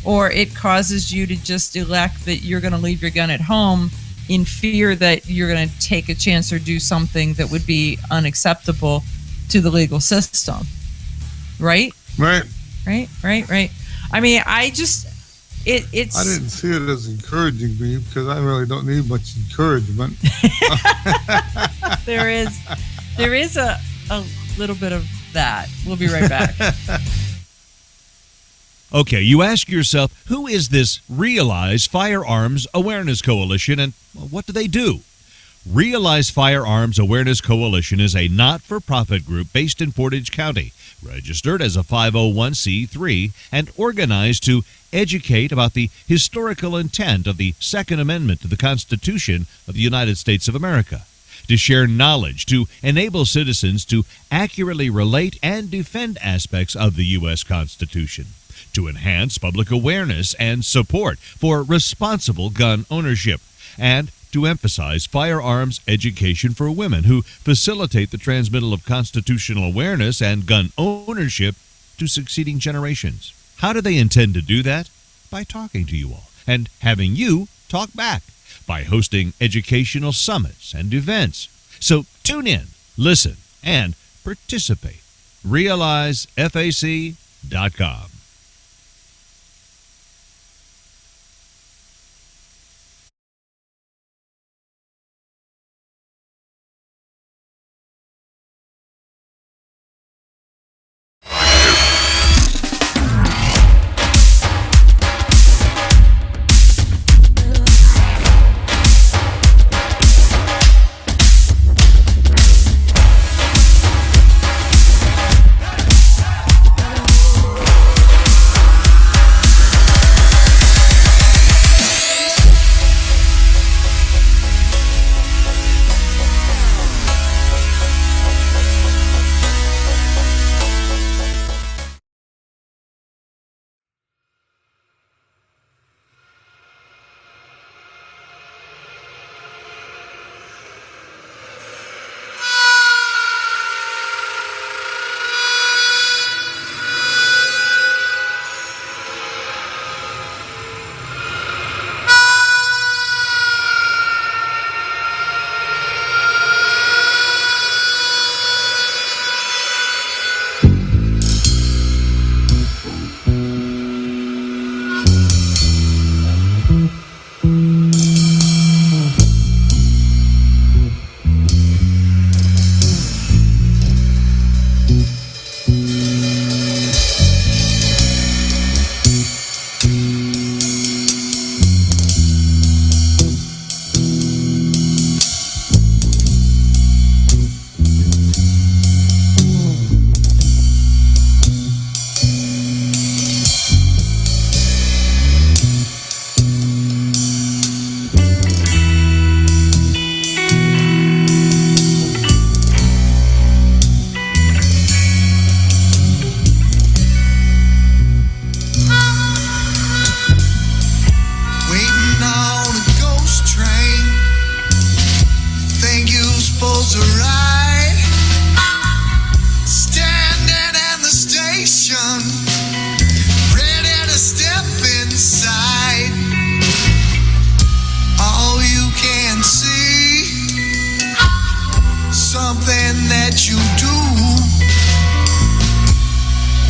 or it causes you to just elect that you're going to leave your gun at home in fear that you're going to take a chance or do something that would be unacceptable to the legal system. Right? Right. Right. I mean, it's. I didn't see it as encouraging me because I really don't need much encouragement. There is a little bit of that. We'll be right back. Okay, you ask yourself, who is this Realize Firearms Awareness Coalition, and what do they do? Realize Firearms Awareness Coalition is a not-for-profit group based in Portage County, registered as a 501c3, and organized to educate about the historical intent of the Second Amendment to the Constitution of the United States of America, to share knowledge, to enable citizens to accurately relate and defend aspects of the U.S. Constitution, to enhance public awareness and support for responsible gun ownership, and to emphasize firearms education for women who facilitate the transmittal of constitutional awareness and gun ownership to succeeding generations. How do they intend to do that? By talking to you all and having you talk back, by hosting educational summits and events. So tune in, listen, and participate. RealizeFAC.com.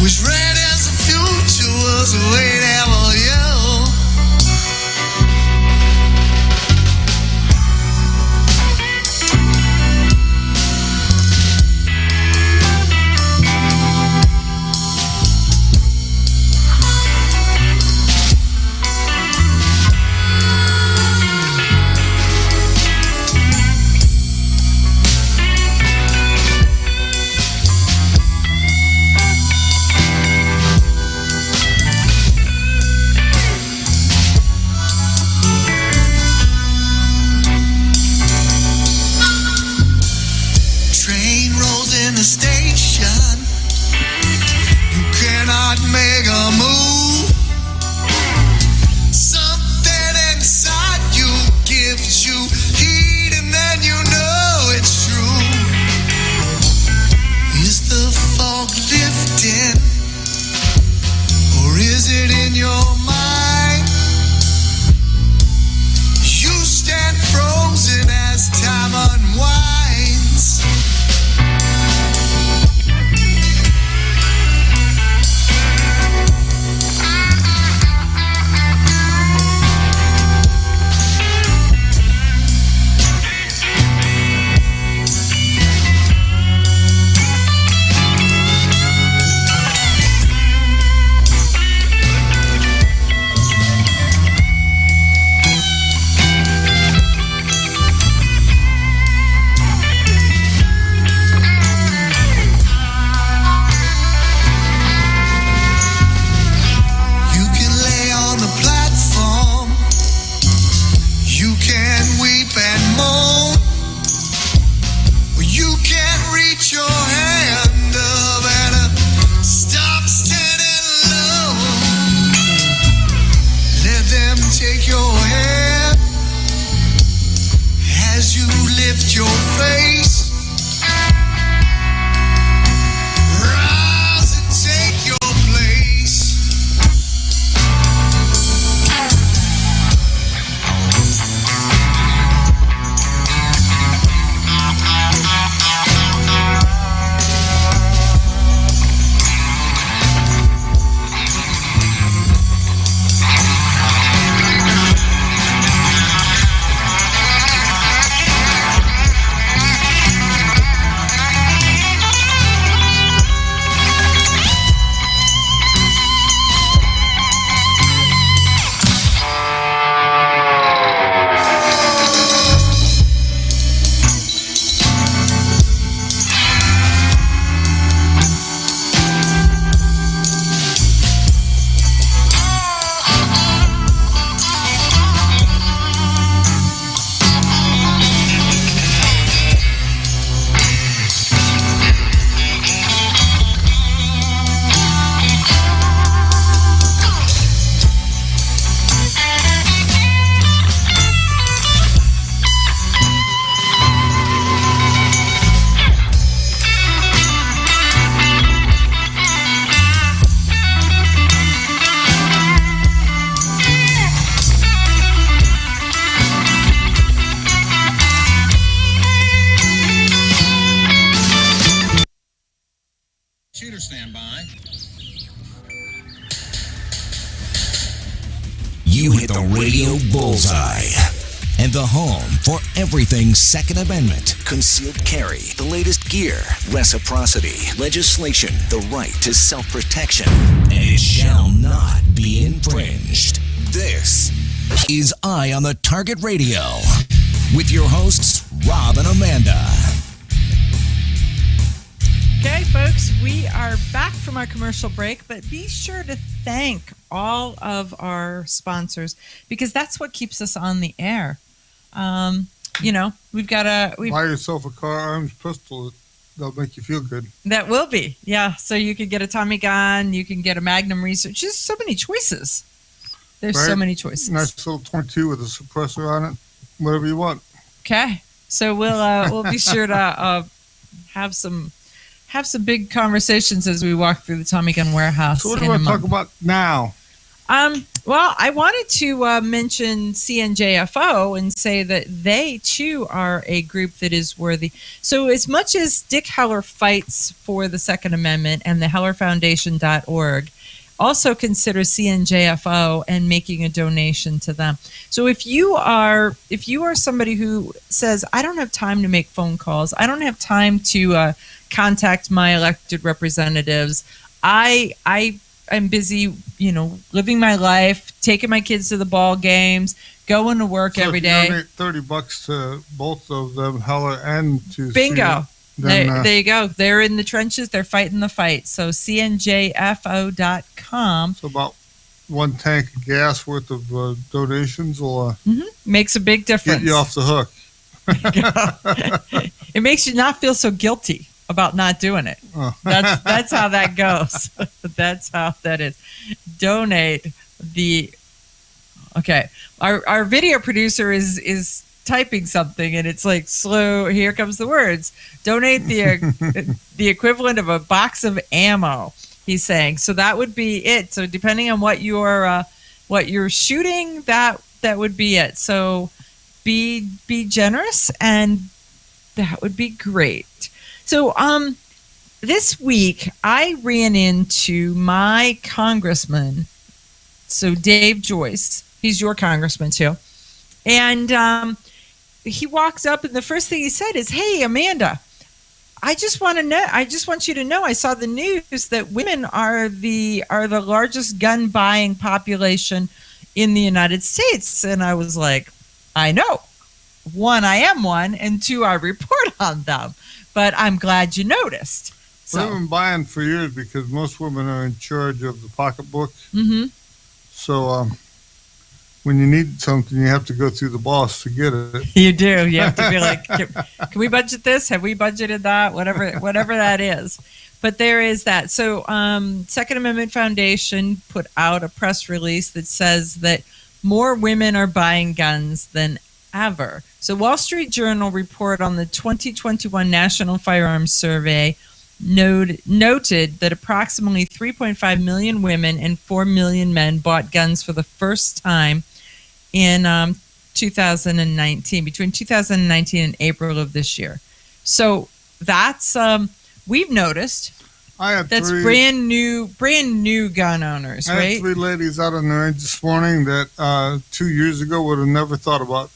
Was red as the future was, wait ever you. nation. You cannot make a move. Something inside you gives you heat, and then you know it's true. Is the fog lifting, or is it in your mind? You stand frozen as time unwinds. You can lay on the platform. You can weep and moan. Or you can reach your hand up and stop standing alone. Let them take your hand as you lift your face. Rise and take your place. Shooter standby. You hit the radio bullseye. And the home for everything Second Amendment, concealed carry, the latest gear, reciprocity, legislation, the right to self-protection, and it shall not be infringed. This is Eye on the Target Radio with your hosts, Rob and Amanda. Okay, folks, we are back from our commercial break, but be sure to thank all of our sponsors because that's what keeps us on the air. We've got buy yourself a car arms pistol. That'll make you feel good. That will be, yeah. So you could get a Tommy gun, you can get a Magnum Research. Just so many choices. There's so many choices. Nice little 22 with a suppressor on it. Whatever you want. Okay, so we'll be sure to have some big conversations as we walk through the Tommy Gun Warehouse. So what do you want to talk about now? Well, I wanted to mention CNJFO and say that they, too, are a group that is worthy. So as much as Dick Heller fights for the Second Amendment and the HellerFoundation.org, also consider CNJFO and making a donation to them. So if you are somebody who says, I don't have time to make phone calls, I don't have time to contact my elected representatives, I'm busy, living my life, taking my kids to the ball games, going to work every day. If you donate $30 to both of them, Heller and to Bingo. Then, there you go. They're in the trenches. They're fighting the fight. So CNJFO.com. So about one tank of gas worth of donations will makes a big difference. Get you off the hook. It makes you not feel so guilty. about not doing it. Oh. That's how that goes. That's how that is. Donate the. Okay, our video producer is typing something, and it's like slow. Here comes the words. Donate the the equivalent of a box of ammo. He's saying. So that would be it. So depending on what you're shooting, that would be it. So be generous, and that would be great. So this week I ran into my congressman, so Dave Joyce. He's your congressman too. And he walks up, and the first thing he said is, "Hey, Amanda, I just want you to know I saw the news that women are the largest gun buying population in the United States." And I was like, "I know. One, I am one, and two, I report on them. But I'm glad you noticed." Well, they've been buying for years because most women are in charge of the pocketbook. Mm-hmm. So when you need something, you have to go through the boss to get it. You do. You have to be like, can we budget this? Have we budgeted that? Whatever that is. But there is that. So Second Amendment Foundation put out a press release that says that more women are buying guns than ever. So Wall Street Journal report on the 2021 National Firearms Survey noted that approximately 3.5 million women and 4 million men bought guns for the first time in 2019, between 2019 and April of this year. So that's we've noticed. That's brand new gun owners, right? I had 3 ladies out on the range this morning that 2 years ago would have never thought about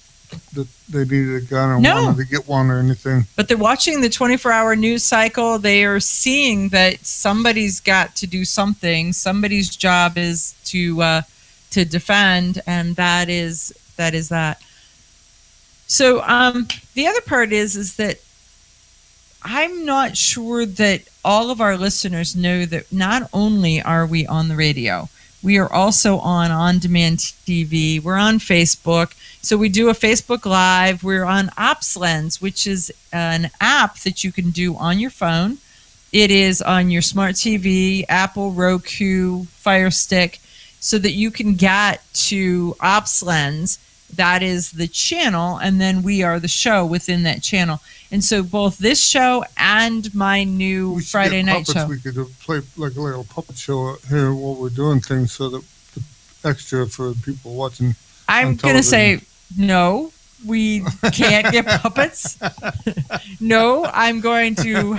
that they needed a gun or wanted to get one or anything. But they're watching the 24-hour news cycle. They are seeing that somebody's got to do something. Somebody's job is to defend, and that is that. So the other part is that I'm not sure that all of our listeners know that not only are we on the radio, we are also on-demand TV. We're on Facebook. So we do a Facebook Live. We're on OpsLens, which is an app that you can do on your phone. It is on your smart TV, Apple, Roku, Fire Stick, so that you can get to OpsLens. That is the channel, and then we are the show within that channel. And so both this show and my new Friday night show. We could play like a little puppet show here while we're doing things, so that the extra for people watching. I'm going to say no. We can't get puppets. No, I'm going to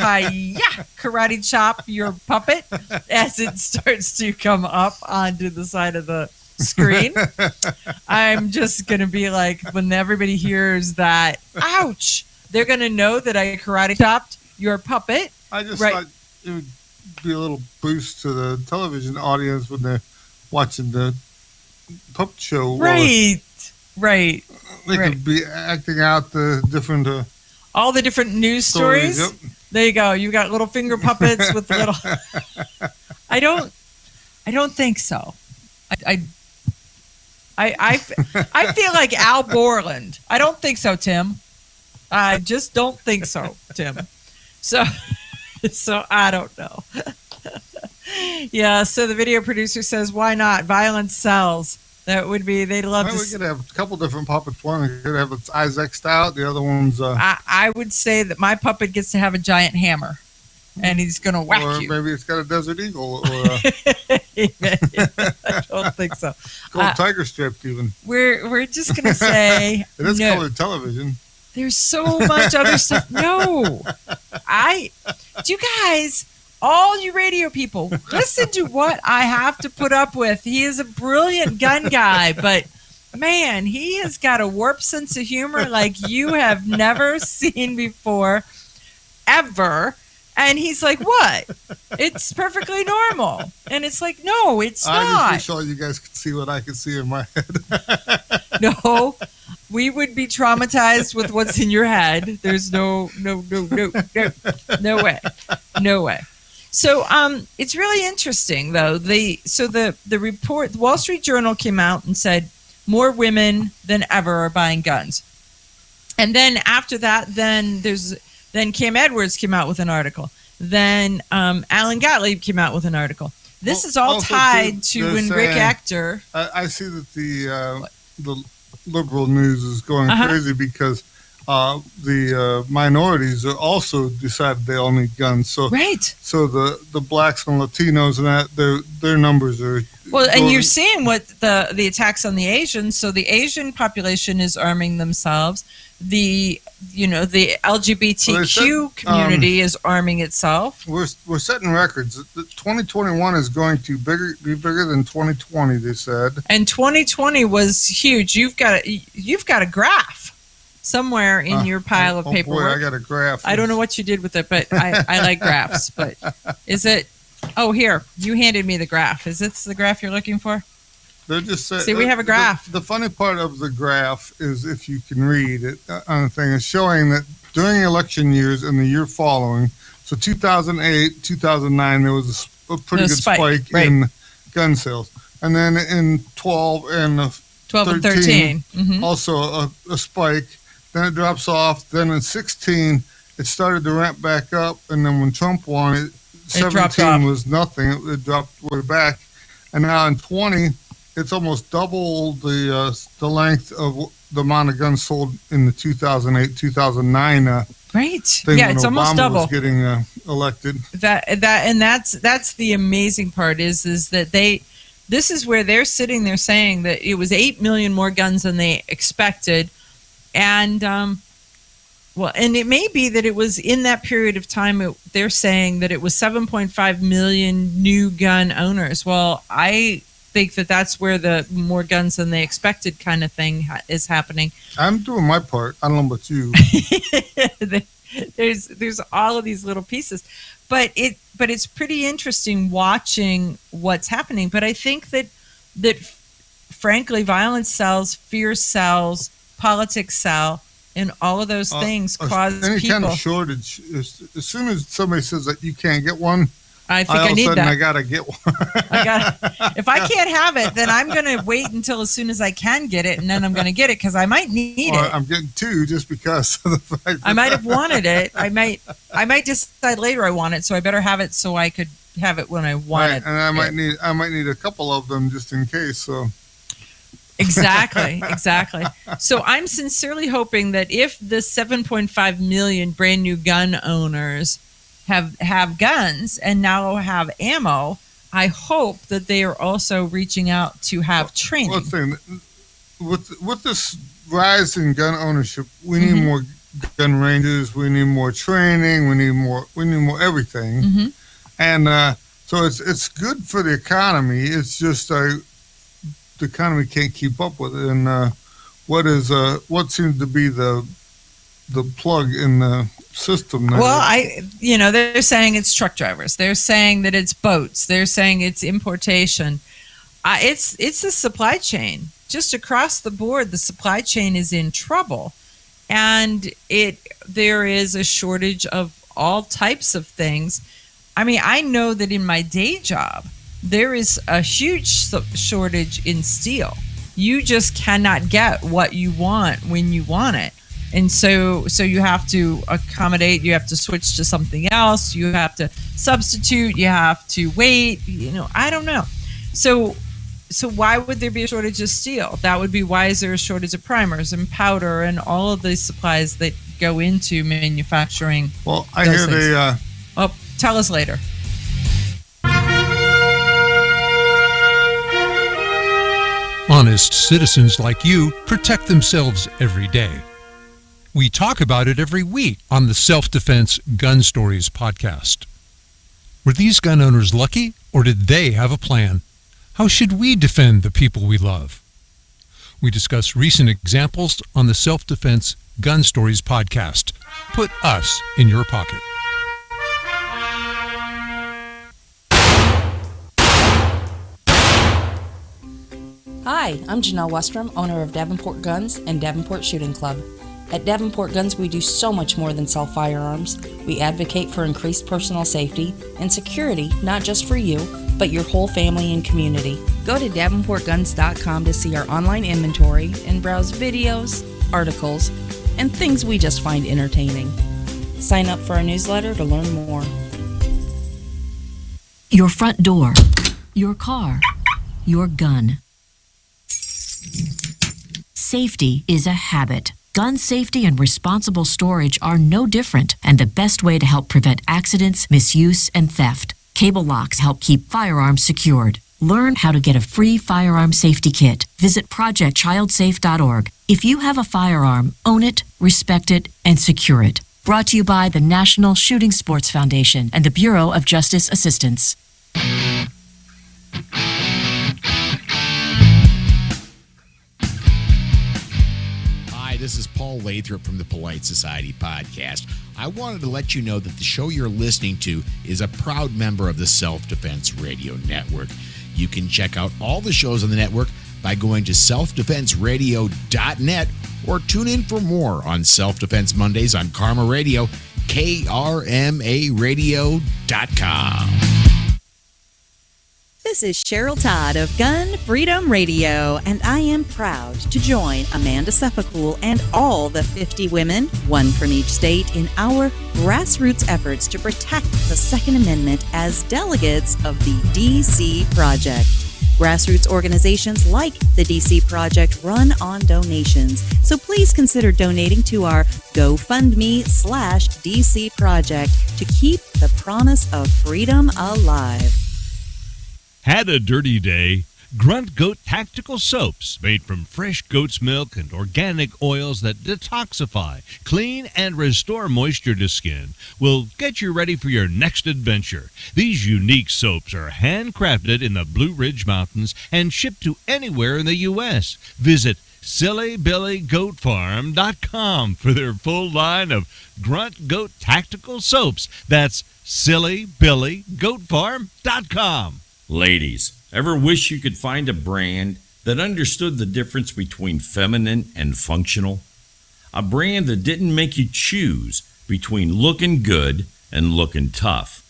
karate chop your puppet as it starts to come up onto the side of the screen. I'm just going to be like, when everybody hears that, ouch, they're going to know that I karate chopped your puppet. I just thought it would be a little boost to the television audience when they're watching the puppet show. Right. They could be acting out the different... all the different news stories. Yep. There you go. You got little finger puppets with little... I don't think so. I feel like Al Borland. I don't think so, Tim. I just don't think so, Tim. So I don't know. Yeah, so the video producer says, why not? Violence sells. That would be, they'd love to. We could have a couple different puppets. One could have its eyes X'd out. The other one's... I would say that my puppet gets to have a giant hammer, and he's going to whack you. Or maybe it's got a Desert Eagle. Or I don't think so. Gold tiger striped even. We're just going to say it is no. colored television. There's so much other stuff. No. Do you guys, all you radio people, listen to what I have to put up with. He is a brilliant gun guy, but man, he has got a warped sense of humor like you have never seen before, ever. And he's like, what? It's perfectly normal. And it's like, no, it's not. I just wish all you guys could see what I can see in my head. No, we would be traumatized with what's in your head. There's no way. So it's really interesting, though. The report, the Wall Street Journal came out and said more women than ever are buying guns. And then after that, then Then Cam Edwards came out with an article. Then Alan Gottlieb came out with an article. This is all Also, tied too, to they're when Rick saying- Ector. I see that the liberal news is going Uh-huh. crazy because the minorities are also decided they all need guns. So So the blacks and Latinos and that their numbers are Well, and going- you're seeing what the attacks on the Asians. So the Asian population is arming themselves. The LGBTQ Well, they said, community is arming itself. We're setting records. 2021 is going to be bigger than 2020. They said. And 2020 was huge. You've got a graph somewhere in your pile of Boy, paperwork. I got a graph. I don't know what you did with it, but I like graphs. But is it? Oh, here, you handed me the graph. Is this the graph you're looking for? They're just saying. See, we have a graph. The funny part of the graph is, if you can read it on the thing, is showing that during election years and the year following, so 2008, 2009, there was a pretty good spike in gun sales, and then in 12 and 13, also a spike. Then it drops off. Then in 16, it started to ramp back up, and then when Trump won, it dropped 17 off. was nothing. It dropped way back, and now in 20, it's almost double the length of the amount of guns sold in the 2008-2009 Right. thing Yeah, when it's Obama almost double. was getting elected. That's the amazing part is that this is where they're sitting there saying that it was 8 million more guns than they expected, and and it may be that it was in that period of time. They're saying that it was 7.5 million new gun owners. Well, I think that's where the more guns than they expected kind of thing is happening. I'm doing my part. I don't know about you. There's all of these little pieces, but it's pretty interesting watching what's happening. But I think that frankly, violence sells, fear sells, politics sell, and all of those things cause any people. kind of shortage. As soon as somebody says that you can't get one, I think all I of a need sudden that. I gotta get one. If I can't have it, then I'm going to wait until as soon as I can get it, and then I'm going to get it because I might need Or it. I'm getting two just because of the fact. I might have wanted it. I might decide later I want it, so I better have it so I could have it when I want Right, it. and I might need a couple of them just in case. So Exactly. So I'm sincerely hoping that if the 7.5 million brand new gun owners have guns and now have ammo, I hope that they are also reaching out to have training. Well, thing with this rise in gun ownership, we need more gun ranges. We need more training. We need more everything. And so it's good for the economy. It's just the economy can't keep up with it. And what seems to be the plug in the system now? Well, they're saying it's truck drivers. They're saying that it's boats. They're saying it's importation. It's the supply chain. Just across the board, the supply chain is in trouble, and there is a shortage of all types of things. I mean, I know that in my day job, there is a huge shortage in steel. You just cannot get what you want when you want it. And so you have to accommodate, you have to switch to something else, you have to substitute, you have to wait, I don't know. So why would there be a shortage of steel? That would be why is there a shortage of primers and powder and all of these supplies that go into manufacturing. Well, I hear they... tell us later. Honest citizens like you protect themselves every day. We talk about it every week on the Self-Defense Gun Stories podcast. Were these gun owners lucky, or did they have a plan? How should we defend the people we love? We discuss recent examples on the Self-Defense Gun Stories podcast. Put us in your pocket. Hi, I'm Janelle Westrom, owner of Davenport Guns and Davenport Shooting Club. At Davenport Guns, we do so much more than sell firearms. We advocate for increased personal safety and security, not just for you, but your whole family and community. Go to DavenportGuns.com to see our online inventory and browse videos, articles, and things we just find entertaining. Sign up for our newsletter to learn more. Your front door, your car, your gun. Safety is a habit. Gun safety and responsible storage are no different, and the best way to help prevent accidents, misuse, and theft. Cable locks help keep firearms secured. Learn how to get a free firearm safety kit. Visit projectchildsafe.org. If you have a firearm, own it, respect it, and secure it. Brought to you by the National Shooting Sports Foundation and the Bureau of Justice Assistance. Hi, this is Paul Lathrop from the Polite Society Podcast. I wanted to let you know that the show you're listening to is a proud member of the Self-Defense Radio Network. You can check out all the shows on the network by going to selfdefenseradio.net or tune in for more on Self-Defense Mondays on Karma Radio, KRMAradio.com. This is Cheryl Todd of Gun Freedom Radio, and I am proud to join Amanda Sefakul and all the 50 women, one from each state, in our grassroots efforts to protect the Second Amendment as delegates of the DC Project. Grassroots organizations like the DC Project run on donations, so please consider donating to our GoFundMe/DC Project to keep the promise of freedom alive. Had a dirty day? Grunt Goat Tactical Soaps, made from fresh goat's milk and organic oils that detoxify, clean, and restore moisture to skin, will get you ready for your next adventure. These unique soaps are handcrafted in the Blue Ridge Mountains and shipped to anywhere in the U.S. Visit SillyBillyGoatFarm.com for their full line of Grunt Goat Tactical Soaps. That's SillyBillyGoatFarm.com. Ladies, ever wish you could find a brand that understood the difference between feminine and functional? A brand that didn't make you choose between looking good and looking tough.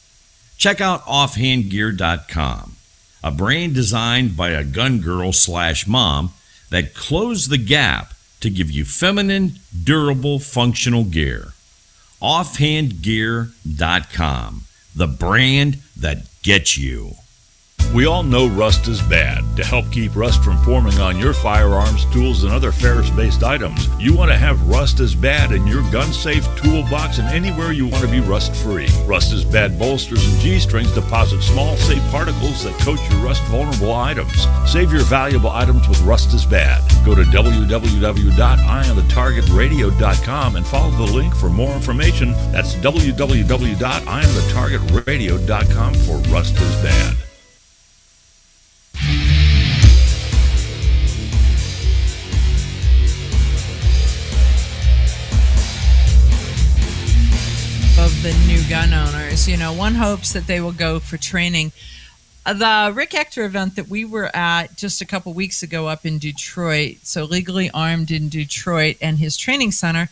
Check out offhandgear.com, a brand designed by a gun girl/mom that closed the gap to give you feminine, durable, functional gear. Offhandgear.com, the brand that gets you. We all know rust is bad. To help keep rust from forming on your firearms, tools, and other ferrous-based items, you want to have Rust is Bad in your gun-safe toolbox and anywhere you want to be rust-free. Rust is Bad bolsters and G-strings deposit small, safe particles that coat your rust-vulnerable items. Save your valuable items with Rust is Bad. Go to www.eyeonthetargetradio.com and follow the link for more information. That's www.eyeonthetargetradio.com for Rust is Bad. Of the new gun owners, one hopes that they will go for training. The Rick Ector event that we were at just a couple weeks ago up in Detroit, so Legally Armed in Detroit, and his training center,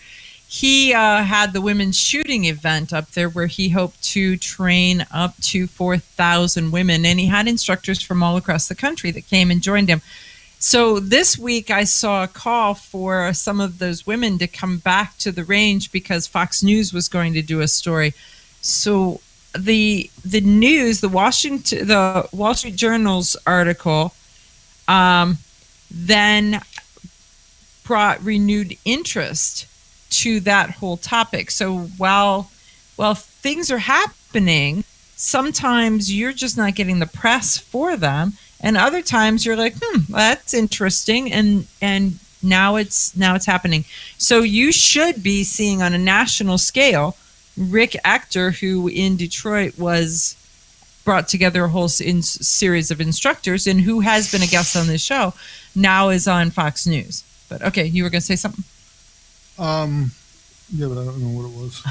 he had the women's shooting event up there where he hoped to train up to 4,000 women, and he had instructors from all across the country that came and joined him. So this week I saw a call for some of those women to come back to the range because Fox News was going to do a story. So the news, the Wall Street Journal's article, then brought renewed interest to that whole topic. So while things are happening, sometimes you're just not getting the press for them. And other times you're like, that's interesting, and now it's happening. So you should be seeing on a national scale Rick Ector, who in Detroit brought together a whole series of instructors and who has been a guest on this show, now is on Fox News. But okay, you were going to say something? Yeah, but I don't know what it was.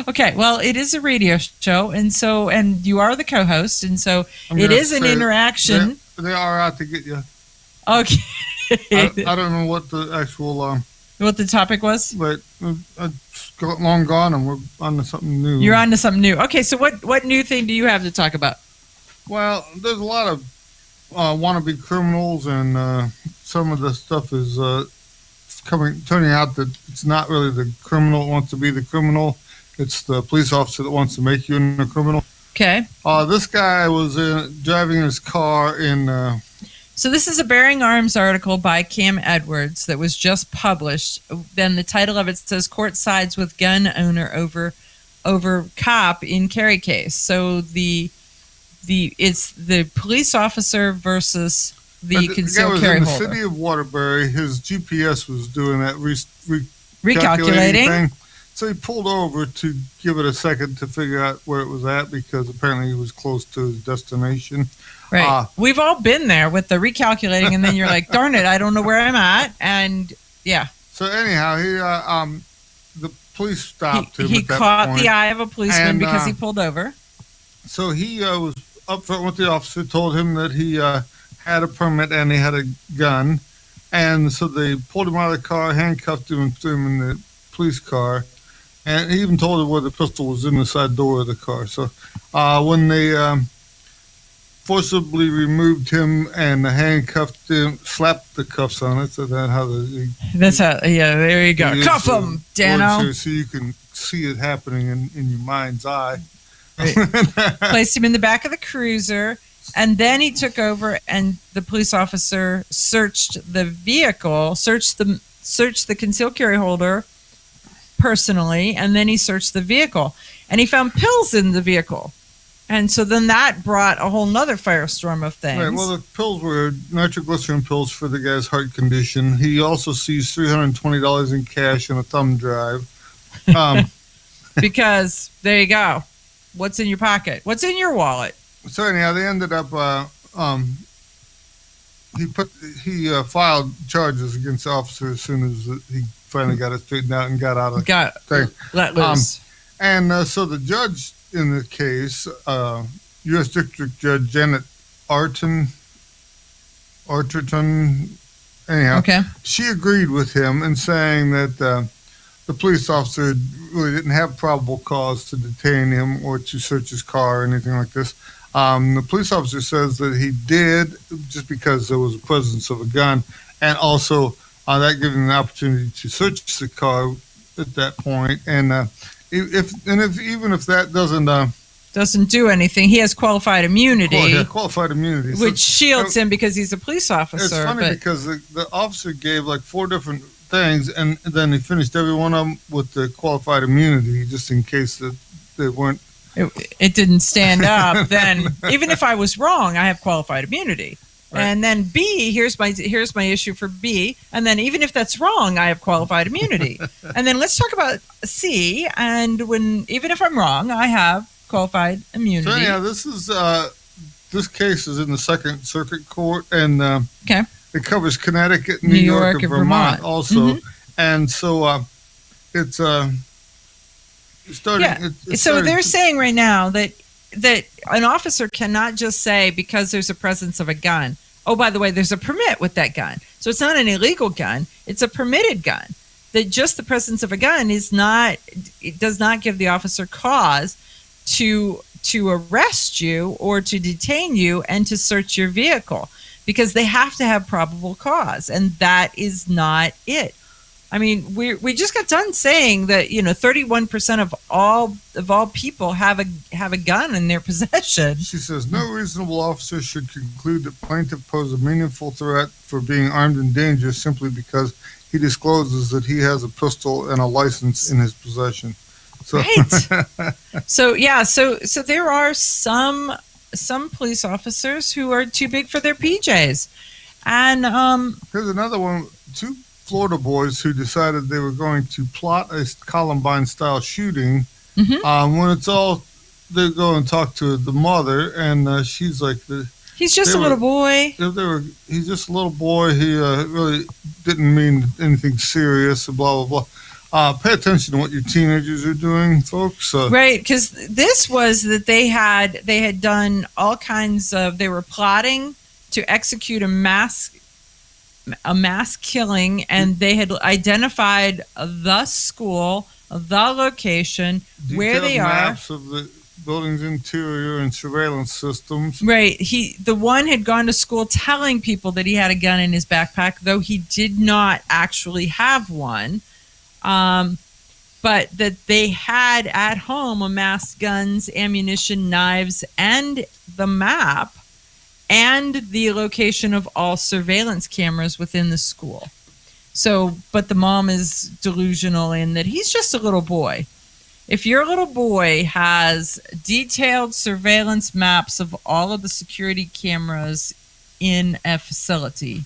Okay, well, it is a radio show, and you are the co-host, and so it is an interaction. They are out to get you. Okay. I don't know what the actual what the topic was, but it's long gone, and we're on to something new. You're on to something new. Okay, so what new thing do you have to talk about? Well, there's a lot of wannabe criminals, and some of the stuff is turning out that it's not really the criminal that wants to be the criminal. It's the police officer that wants to make you a criminal. Okay. This guy was driving his car in. So this is a Bearing Arms article by Cam Edwards that was just published. Then the title of it says "Court Sides with Gun Owner over Cop in Carry Case." So it's the police officer versus the concealed carry holder. The city of Waterbury. His GPS was doing that recalculating thing. So he pulled over to give it a second to figure out where it was at because apparently he was close to his destination. Right. We've all been there with the recalculating, and then you're like, darn it, I don't know where I'm at. And yeah. So anyhow, the police stopped him. He caught the eye of a policeman because he pulled over. So he was up front with the officer, told him that he had a permit and he had a gun. And so they pulled him out of the car, handcuffed him, and threw him in the police car. And he even told him where the pistol was in the side door of the car. So when they forcibly removed him and handcuffed him, slapped the cuffs on it. So there you go. Cuff him, Dano. So you can see it happening in your mind's eye. Right. Placed him in the back of the cruiser, and then he took over, and the police officer searched the vehicle, searched the concealed carry holder personally, and then he searched the vehicle, and he found pills in the vehicle. And so then that brought a whole nother firestorm of things. Right. Well, the pills were nitroglycerin pills for the guy's heart condition. He also seized $320 in cash and a thumb drive. Because there you go. What's in your pocket? What's in your wallet? So anyhow, they ended up. He filed charges against the officer as soon as he finally got it straightened out and got out of let loose. So the judge in the case, U.S. District Judge Janet Arterton, anyhow, okay, she agreed with him in saying that the police officer really didn't have probable cause to detain him or to search his car or anything like this. The police officer says that he did just because there was a presence of a gun, and also that gave him the opportunity to search the car at that point. And even if that doesn't do anything, he has qualified immunity. Qualified immunity, which shields him because he's a police officer. It's funny because the officer gave like 4 different things, and then he finished every one of them with the qualified immunity, just in case that they weren't. It didn't stand up. Then even if I was wrong, I have qualified immunity. Right. And then B, here's my issue for B. And then even if that's wrong, I have qualified immunity. And then let's talk about C. And even if I'm wrong, I have qualified immunity. So anyhow, this case is in the Second Circuit Court, and it covers Connecticut, New York, and Vermont also. Mm-hmm. And so it's starting. Yeah. So they're saying right now that an officer cannot just say, because there's a presence of a gun, oh, by the way, there's a permit with that gun. So it's not an illegal gun. It's a permitted gun. That just the presence of a gun does not give the officer cause to arrest you or to detain you and to search your vehicle, because they have to have probable cause, and that is not it. I mean, we just got done saying that 31% of all people have a gun in their possession. She says no reasonable officer should conclude that plaintiff posed a meaningful threat for being armed and dangerous simply because he discloses that he has a pistol and a license in his possession. So. Right. So there are some police officers who are too big for their PJs, and here's another one. 2 Florida boys who decided they were going to plot a Columbine-style shooting. Mm-hmm. When it's all, they go and talk to the mother, and she's like, "He's just a little boy." He's just a little boy. He really didn't mean anything serious. Blah blah blah. Pay attention to what your teenagers are doing, folks. Right, because this was that they had done all kinds of. They were plotting to execute a mass killing, and they had identified the school, the location, where they are. Maps of building's interior and surveillance systems. Right. The one had gone to school telling people that he had a gun in his backpack, though he did not actually have one. But that they had at home amassed guns, ammunition, knives, and the map and the location of all surveillance cameras within the school. So, but the mom is delusional in that he's just a little boy. If your little boy has detailed surveillance maps of all of the security cameras in a facility,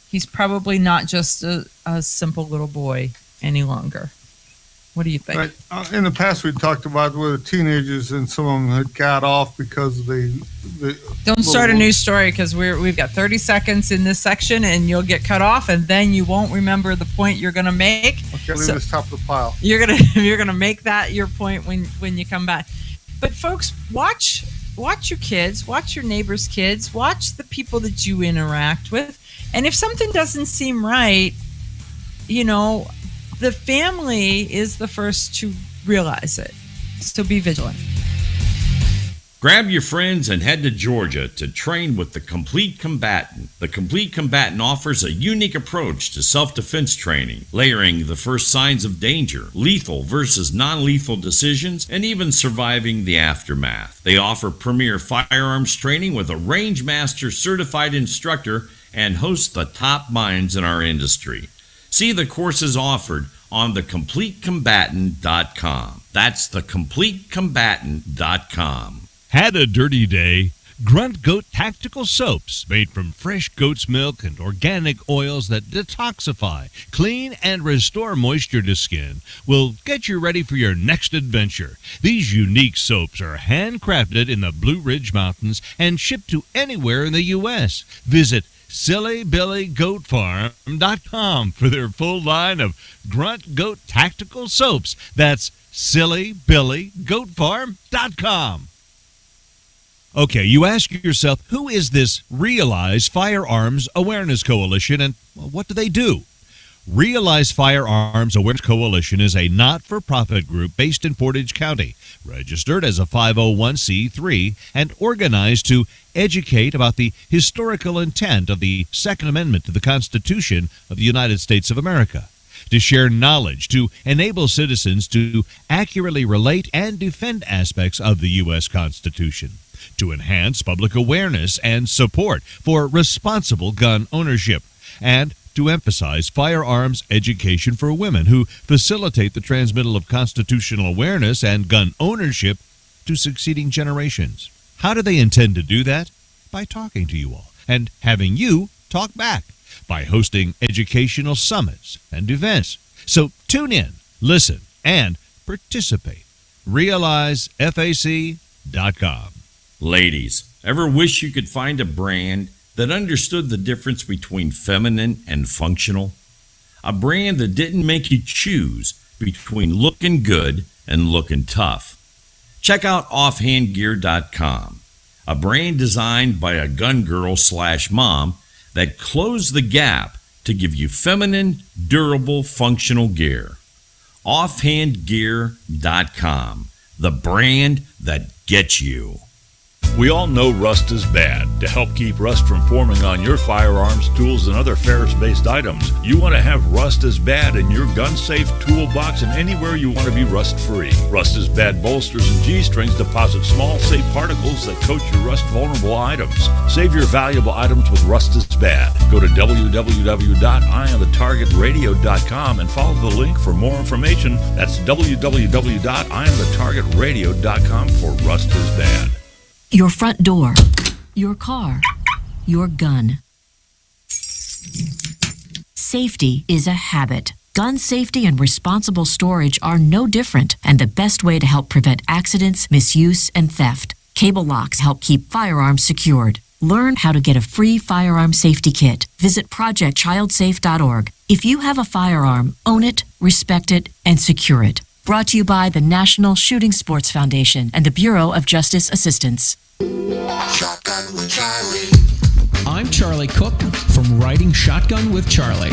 he's probably not just a simple little boy any longer. What do you think? Right. In the past, we talked about where the teenagers and some of them had got off because of the Don't start a new story because we've got 30 seconds in this section and you'll get cut off and then you won't remember the point you're going to make. Okay, leave this top of the pile. You're gonna make that your point when you come back. But folks, watch your kids, watch your neighbors' kids, watch the people that you interact with, and if something doesn't seem right, the family is the first to realize it. So be vigilant. Grab your friends and head to Georgia to train with the Complete Combatant. The Complete Combatant offers a unique approach to self-defense training, layering the first signs of danger, lethal versus non-lethal decisions, and even surviving the aftermath. They offer premier firearms training with a range master certified instructor and host the top minds in our industry. See the courses offered on thecompletecombatant.com. That's thecompletecombatant.com. Had a dirty day? Grunt Goat Tactical Soaps, made from fresh goat's milk and organic oils that detoxify, clean, and restore moisture to skin, will get you ready for your next adventure. These unique soaps are handcrafted in the Blue Ridge Mountains and shipped to anywhere in the U.S. Visit SillyBillyGoatFarm.com for their full line of Grunt Goat Tactical Soaps. That's SillyBillyGoatFarm.com. Okay, you ask yourself, who is this Realize Firearms Awareness Coalition and what do they do? Realize Firearms Awareness Coalition is a not-for-profit group based in Portage County, registered as a 501c3 and organized to educate about the historical intent of the Second Amendment to the Constitution of the United States of America, to share knowledge, to enable citizens to accurately relate and defend aspects of the U.S. Constitution, to enhance public awareness and support for responsible gun ownership, and to emphasize firearms education for women who facilitate the transmittal of constitutional awareness and gun ownership to succeeding generations. How do they intend to do that? By talking to you all and having you talk back, by hosting educational summits and events. So tune in, listen, and participate. RealizeFAC.com. Ladies, ever wish you could find a brand that understood the difference between feminine and functional? A brand that didn't make you choose between looking good and looking tough. Check out offhandgear.com, a brand designed by a gun girl / mom that closed the gap to give you feminine, durable, functional gear. Offhandgear.com, the brand that gets you. We all know rust is bad. To help keep rust from forming on your firearms, tools, and other ferrous-based items, you want to have Rust is Bad in your gun-safe toolbox and anywhere you want to be rust-free. Rust is Bad bolsters and G-strings deposit small, safe particles that coat your rust-vulnerable items. Save your valuable items with Rust is Bad. Go to www.eyeonthetargetradio.com and follow the link for more information. That's www.eyeonthetargetradio.com for Rust is Bad. Your front door, your car, your gun. Safety is a habit. Gun safety and responsible storage are no different, and the best way to help prevent accidents, misuse, and theft. Cable locks help keep firearms secured. Learn how to get a free firearm safety kit. Visit projectchildsafe.org. If you have a firearm, own it, respect it, and secure it. Brought to you by the National Shooting Sports Foundation and the Bureau of Justice Assistance. Shotgun with Charlie. I'm Charlie Cook from Riding Shotgun with Charlie.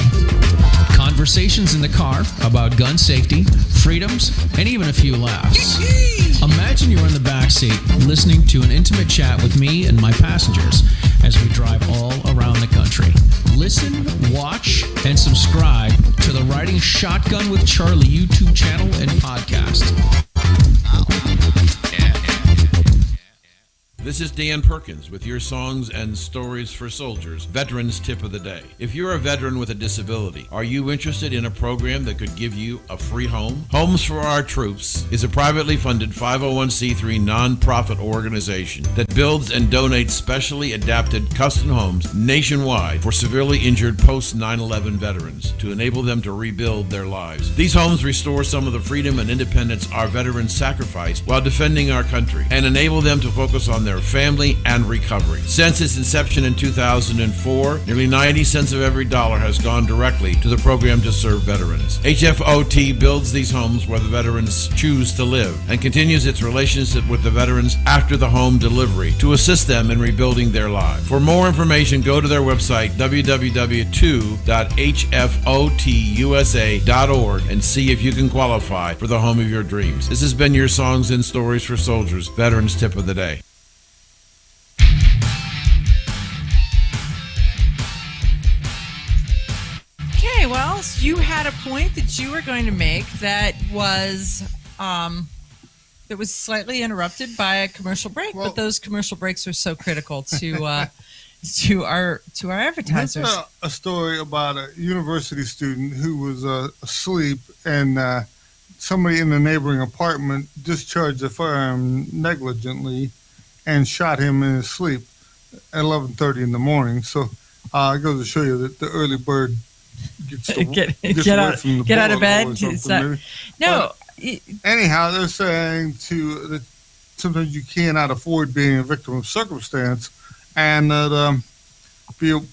Conversations in the car about gun safety, freedoms, and even a few laughs. Imagine you're in the back seat listening to an intimate chat with me and my passengers as we drive all around the country. Listen, watch, and subscribe to the Riding Shotgun with Charlie YouTube channel and podcast. This is Dan Perkins with your songs and stories for soldiers, Veterans Tip of the Day. If you're a veteran with a disability, are you interested in a program that could give you a free home? Homes for Our Troops is a privately funded 501c3 nonprofit organization that builds and donates specially adapted custom homes nationwide for severely injured post 9/11 veterans to enable them to rebuild their lives. These homes restore some of the freedom and independence our veterans sacrificed while defending our country and enable them to focus on their family and recovery. Since its inception in 2004, nearly 90 cents of every dollar has gone directly to the program to serve veterans. HFOT builds these homes where the veterans choose to live and continues its relationship with the veterans after the home delivery to assist them in rebuilding their lives. For more information, go to their website, www.hfotusa.org, and see if you can qualify for the home of your dreams. This has been your Songs and Stories for Soldiers, Veterans Tip of the Day. Okay, well, you had a point that you were going to make that was slightly interrupted by a commercial break, but those commercial breaks are so critical to our advertisers. Here's a story about a university student who was asleep, and somebody in the neighboring apartment discharged a firearm negligently and shot him in his sleep at 11:30 in the morning. So it goes to show you that the early bird gets get out of bed. Anyhow, they're saying that sometimes you cannot afford being a victim of circumstance, and that you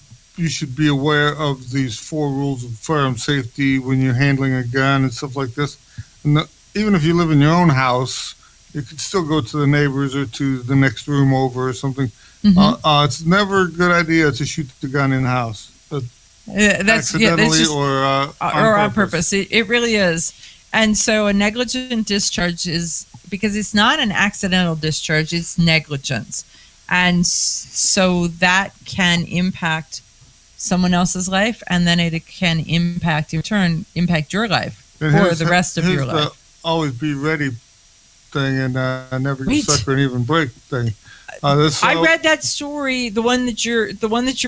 should be aware of these 4 rules of firearm safety when you're handling a gun and stuff like this. And even if you live in your own house, you could still go to the neighbors or to the next room over or something. Mm-hmm. It's never a good idea to shoot the gun in the house. Accidentally or on purpose. It really is. And so a negligent discharge is, because it's not an accidental discharge, it's negligence. And so that can impact someone else's life, and then it can impact, in turn, impact your life for the rest of your life. Always be ready thing, and never get sucker and even break thing. I read that story, the one that you're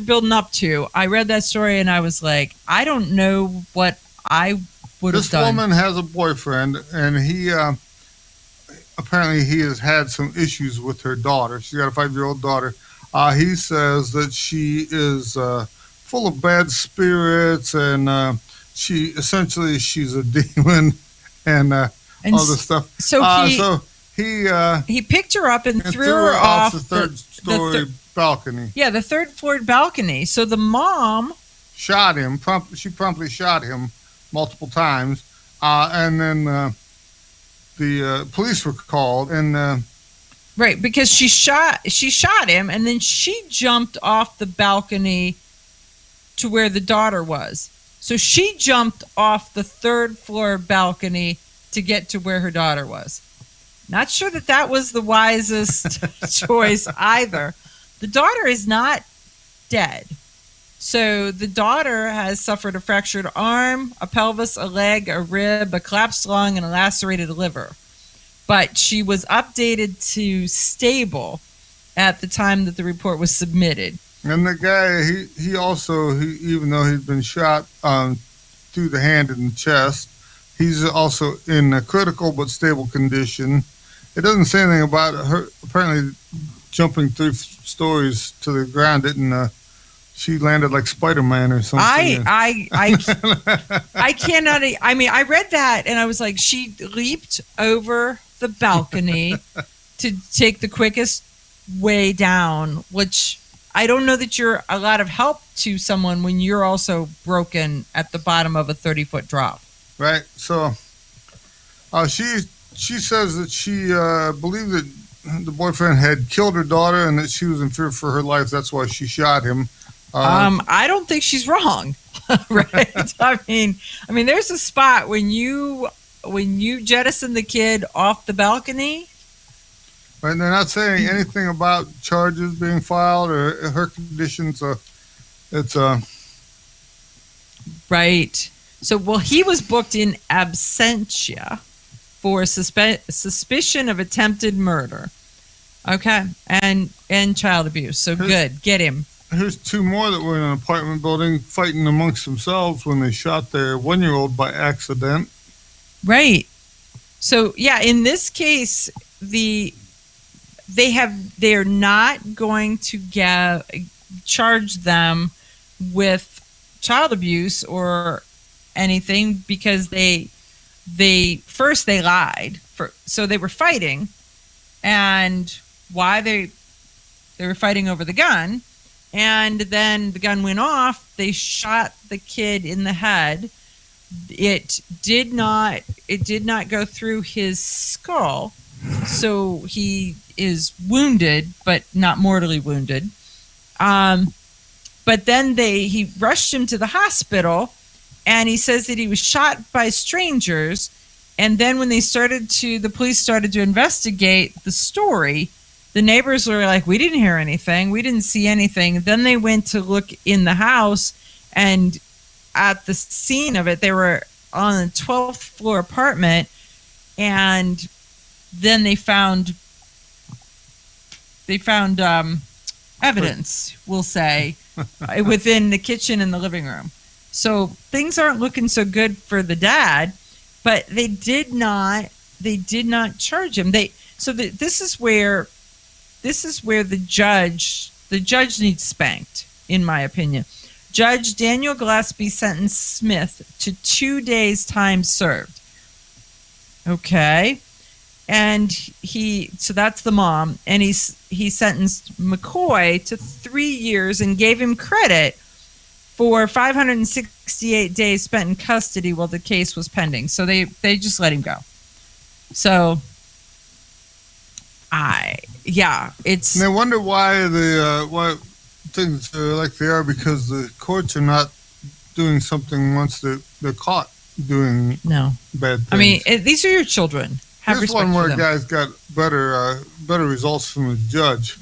building up to. I read that story and I was like, I don't know what I would have done. This woman has a boyfriend, and he apparently he has had some issues with her daughter. She's got a 5-year-old daughter. He says that she is full of bad spirits, and she's a demon, and all this stuff. So he picked her up and threw her off the third-story balcony. Yeah, the third-floor balcony. So the mom shot him. She promptly shot him multiple times, and then the police were called. And right, because she shot him, and then she jumped off the balcony to where the daughter was. So she jumped off the third-floor balcony to get to where her daughter was. Not sure that was the wisest choice either. The daughter is not dead. So the daughter has suffered a fractured arm, a pelvis, a leg, a rib, a collapsed lung, and a lacerated liver. But she was updated to stable at the time that the report was submitted. And the guy, he also, even though he'd been shot through the hand and the chest, he's also in a critical but stable condition. It doesn't say anything about her apparently jumping 3 stories to the ground. She landed like Spider-Man or something. I cannot. I mean, I read that and I was like, she leaped over the balcony to take the quickest way down, which I don't know that you're a lot of help to someone when you're also broken at the bottom of a 30-foot drop. Right. So she says that she believed that the boyfriend had killed her daughter and that she was in fear for her life. That's why she shot him. I don't think she's wrong, right? I mean, there's a spot when you jettison the kid off the balcony. And they're not saying anything about charges being filed or her conditions. It's right. So, well, he was booked in absentia for suspicion of attempted murder. Okay, and child abuse. So good, get him. Here's two more that were in an apartment building fighting amongst themselves when they shot their 1-year-old by accident. Right. So yeah, in this case, they're not going to charge them with child abuse or anything because they lied so they were fighting, and why they were fighting over the gun, and then the gun went off. They shot the kid in the head. It did not go through his skull, so he is wounded but not mortally wounded. But then he rushed him to the hospital, and he says that he was shot by strangers. And then when the police started to investigate the story, the neighbors were like, we didn't hear anything. We didn't see anything. Then they went to look in the house, and at the scene of it, they were on a 12th floor apartment, and then they found evidence, we'll say, within the kitchen and the living room. So things aren't looking so good for the dad, but they did not charge him. This is where the judge needs spanked, in my opinion. Judge Daniel Gillespie sentenced Smith to 2 days time served. Okay. And so that's the mom, and he sentenced McCoy to 3 years and gave him credit for 568 days spent in custody while the case was pending. So they just let him go. So it's. And I wonder why why things are like they are, because the courts are not doing something once they're caught doing bad things. These are your children. Here's one where guys got better results from the judge.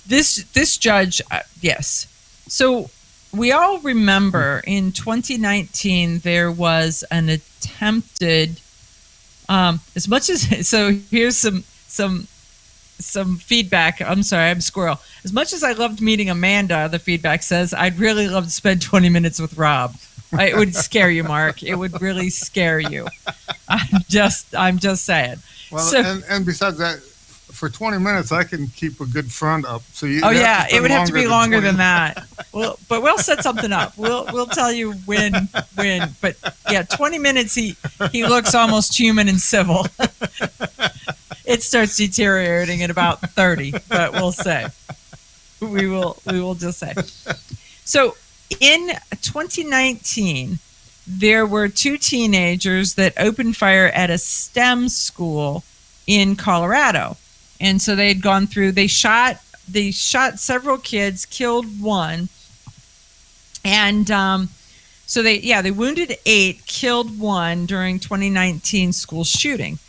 This judge, yes. So we all remember in 2019 there was an attempted, here's some feedback. I'm sorry, I'm squirrel. As much as I loved meeting Amanda, the feedback says, I'd really love to spend 20 minutes with Rob. It would scare you, Mark. It would really scare you. I'm just saying. Well, and besides that, for 20 minutes, I can keep a good front up. So it would have to be longer than that. But we'll set something up. We'll tell you when. But yeah, 20 minutes. He looks almost human and civil. It starts deteriorating at about 30, but we'll say. We will just say. So in 2019, there were 2 teenagers that opened fire at a STEM school in Colorado. And so they'd gone through, they shot several kids, killed one. And so they wounded 8, killed 1 during 2019 school shooting.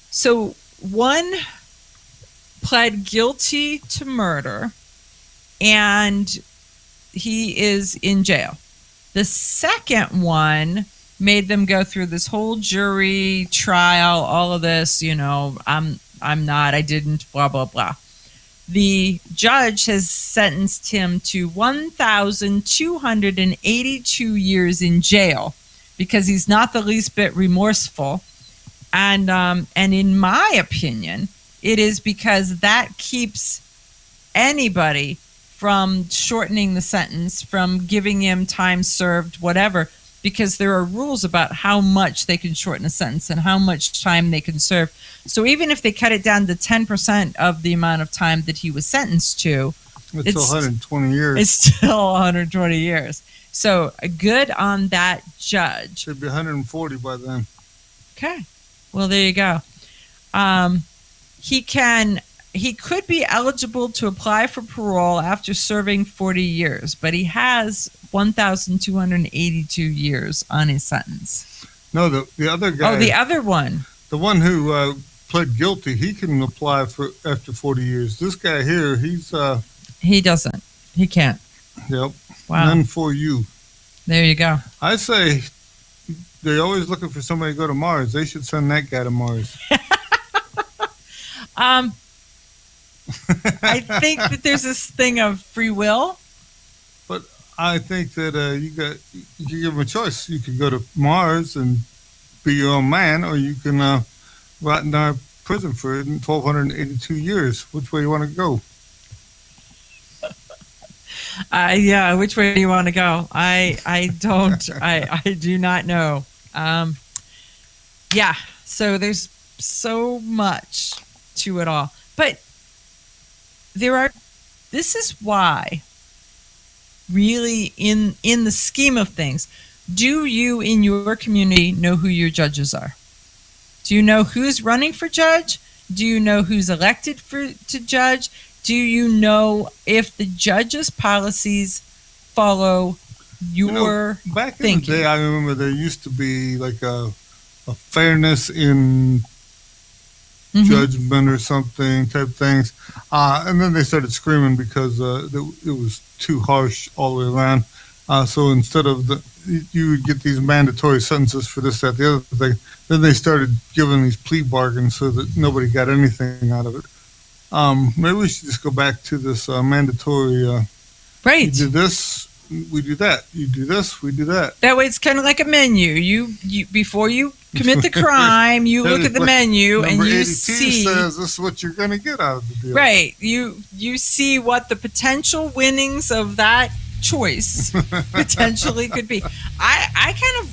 So one pled guilty to murder, and he is in jail. The second one made them go through this whole jury trial, all of this, I'm not, I didn't, blah, blah, blah. The judge has sentenced him to 1,282 years in jail because he's not the least bit remorseful. And in my opinion, it is because that keeps anybody from shortening the sentence, from giving him time served, whatever, because there are rules about how much they can shorten a sentence and how much time they can serve. So even if they cut it down to 10% of the amount of time that he was sentenced to, it's 120 years. It's still 120 years. So good on that judge. Should be 140 by then. Okay. Well, there you go. He can he could be eligible to apply for parole after serving 40 years, but he has 1,282 years on his sentence. No, the other guy. Oh, the other one. The one who pled guilty, he can apply for after 40 years. This guy here, he doesn't. He can't. Yep. Wow. None for you. There you go. I say they're always looking for somebody to go to Mars. They should send that guy to Mars. I think that there's this thing of free will. But I think that you give them a choice. You could go to Mars and be your own man, or you can rot in our prison for 1,282 years. Which way you want to go? Yeah, which way do you want to go? I don't. I do not know. Yeah, so there's so much to it all. But this is why, really, in the scheme of things, do you in your community know who your judges are? Do you know who's running for judge? Do you know who's elected to judge? Do you know if the judge's policies follow your back thinking? in the day, I remember there used to be like a fairness in judgment or something type things, and then they started screaming because it was too harsh all the way around. So instead of you would get these mandatory sentences for this, that, the other thing, then they started giving these plea bargains so that nobody got anything out of it. Maybe we should just go back to this mandatory. Right. You do this, we do that. You do this, we do that. That way, it's kind of like a menu. You before you commit the crime, you look at the menu and you 82 see. says this is what you're going to get out of the deal. Right. You see what the potential winnings of that choice potentially could be. I kind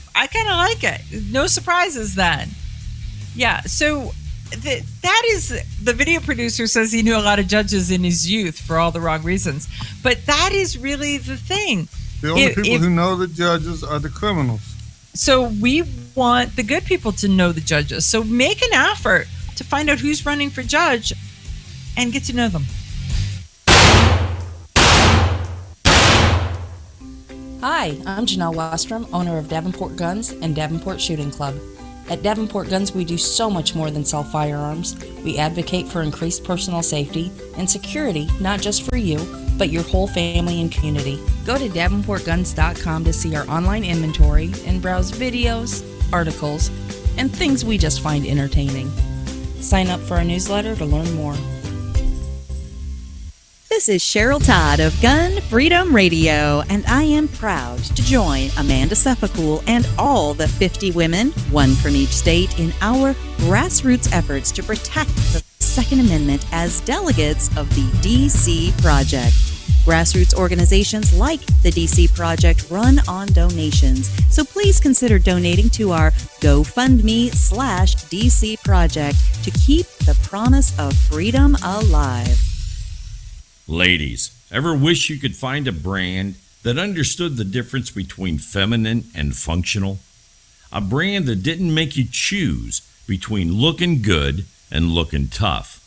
of like it. No surprises then. Yeah. So that is, the video producer says he knew a lot of judges in his youth for all the wrong reasons, but that is really the thing. The only people who know the judges are the criminals. So we want the good people to know the judges. So make an effort to find out who's running for judge and get to know them. Hi, I'm Janelle Westrom, owner of Davenport Guns and Davenport Shooting Club. At Davenport Guns, we do so much more than sell firearms. We advocate for increased personal safety and security, not just for you, but your whole family and community. Go to DavenportGuns.com to see our online inventory and browse videos, articles, and things we just find entertaining. Sign up for our newsletter to learn more. This is Cheryl Todd of Gun Freedom Radio, and I am proud to join Amanda Sefakul and all the 50 women, one from each state, in our grassroots efforts to protect the Second Amendment as delegates of the DC Project. Grassroots organizations like the DC Project run on donations, so please consider donating to our GoFundMe/DC Project to keep the promise of freedom alive. Ladies, ever wish you could find a brand that understood the difference between feminine and functional? A brand that didn't make you choose between looking good and looking tough.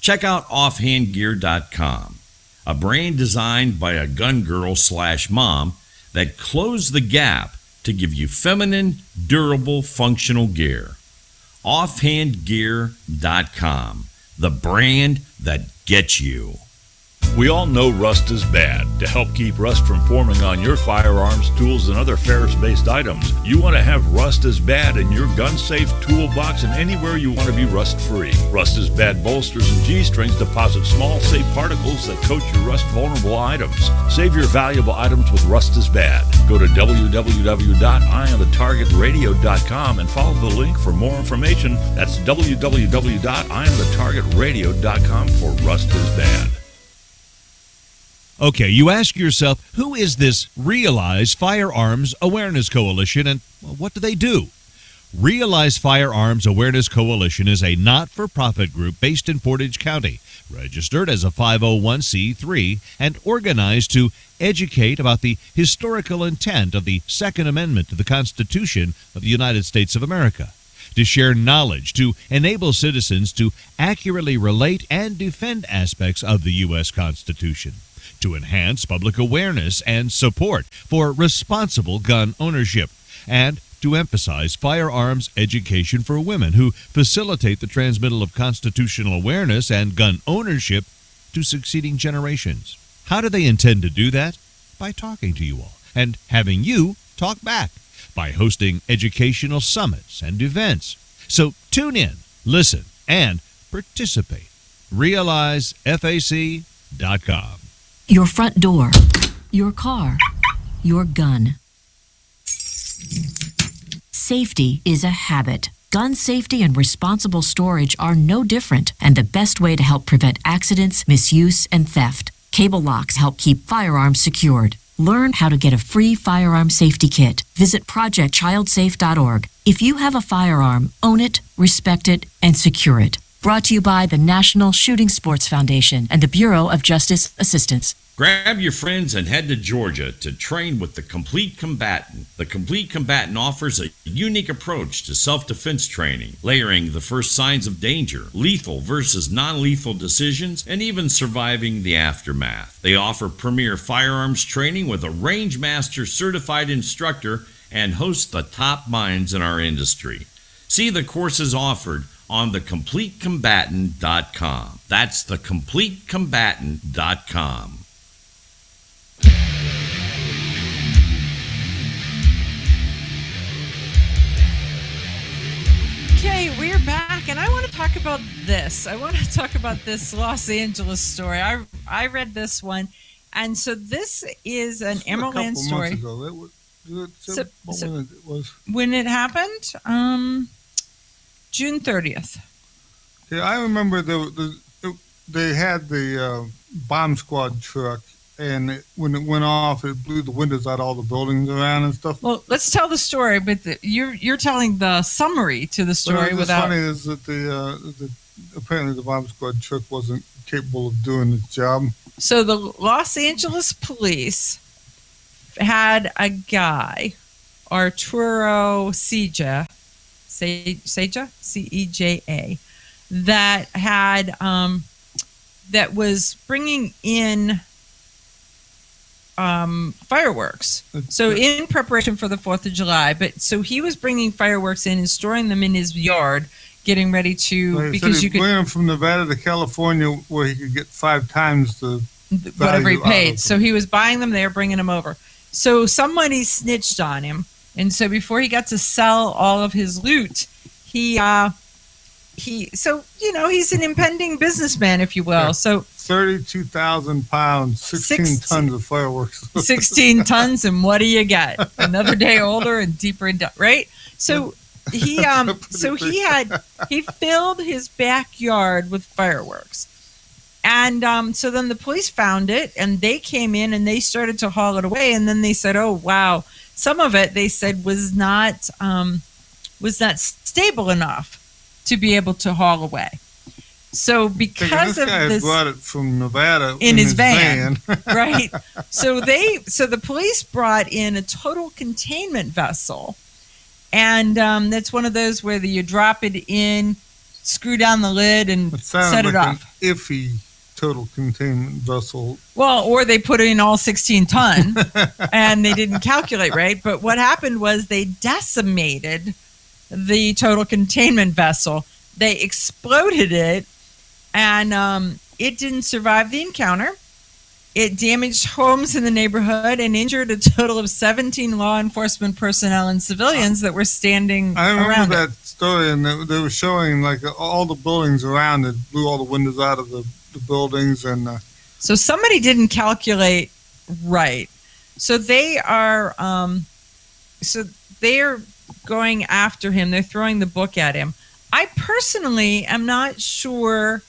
Check out offhandgear.com, a brand designed by a gun girl/mom that closed the gap to give you feminine, durable, functional gear. Offhandgear.com, the brand that gets you. We all know rust is bad. To help keep rust from forming on your firearms, tools, and other ferrous-based items, you want to have Rust is Bad in your gun-safe toolbox and anywhere you want to be rust-free. Rust is Bad bolsters and G-strings deposit small, safe particles that coat your rust-vulnerable items. Save your valuable items with Rust is Bad. Go to www.eyeonthetargetradio.com and follow the link for more information. That's www.eyeonthetargetradio.com for Rust is Bad. Okay, you ask yourself, who is this Realize Firearms Awareness Coalition, and what do they do? Realize Firearms Awareness Coalition is a not-for-profit group based in Portage County, registered as a 501c3, and organized to educate about the historical intent of the Second Amendment to the Constitution of the United States of America. to share knowledge, to enable citizens to accurately relate and defend aspects of the U.S. Constitution, to enhance public awareness and support for responsible gun ownership, and to emphasize firearms education for women who facilitate the transmittal of constitutional awareness and gun ownership to succeeding generations. How do they intend to do that? By talking to you all and having you talk back, by hosting educational summits and events. So tune in, listen, and participate. RealizeFAC.com. Your front door, your car, your gun. Safety is a habit. Gun safety and responsible storage are no different, and the best way to help prevent accidents, misuse, and theft. Cable locks help keep firearms secured. Learn how to get a free firearm safety kit. Visit projectchildsafe.org. If you have a firearm, own it, respect it, and secure it. Brought to you by the National Shooting Sports Foundation and the Bureau of Justice Assistance. Grab your friends and head to Georgia to train with the Complete Combatant. The Complete Combatant offers a unique approach to self-defense training, layering the first signs of danger, lethal versus non-lethal decisions, and even surviving the aftermath. They offer premier firearms training with a Range Master certified instructor and host the top minds in our industry. See the courses offered on thecompletecombatant.com. That's thecompletecombatant.com. Okay, we're back, and I want to talk about this. I want to talk about this Los Angeles story. I read this one, and so this is an Emerald Land story. When it happened, June 30th. Yeah, I remember they had the bomb squad truck, and when it went off, it blew the windows out of all the buildings around and stuff. Well, let's tell the story, but you're telling the summary to the story what's without. funny is that apparently the bomb squad truck wasn't capable of doing its job. So the Los Angeles police had a guy, Arturo Ceja, C-E-J-A, that had that was bringing in fireworks. So in preparation for the 4th of July, but so he was bringing fireworks in and storing them in his yard, getting ready to, because you could bring them from Nevada to California where he could get 5 times the whatever he value paid. So he was buying them there, bringing them over. So somebody snitched on him, and so before he got to sell all of his loot, he's an impending businessman, if you will. Yeah. So 32,000 pounds, 16 tons of fireworks. 16 tons, and what do you get? Another day older and deeper in debt, right? So he filled his backyard with fireworks. And so then the police found it, and they came in and they started to haul it away. And then they said, "Oh wow, some of it," they said, was not stable enough to be able to haul away. So because of this, this, brought it from Nevada in his van. Right? So the police brought in a total containment vessel, and that's one of those where you drop it in, screw down the lid, and set it off. An iffy total containment vessel. Well, or they put in all 16 ton, and they didn't calculate right. But what happened was they decimated the total containment vessel. They exploded it, and it didn't survive the encounter. It damaged homes in the neighborhood and injured a total of 17 law enforcement personnel and civilians that were standing I remember around that it. story, and they were showing like all the buildings around it, blew all the windows out of the buildings, and so somebody didn't calculate right. So they are going after him. They're throwing the book at him. I personally am not sure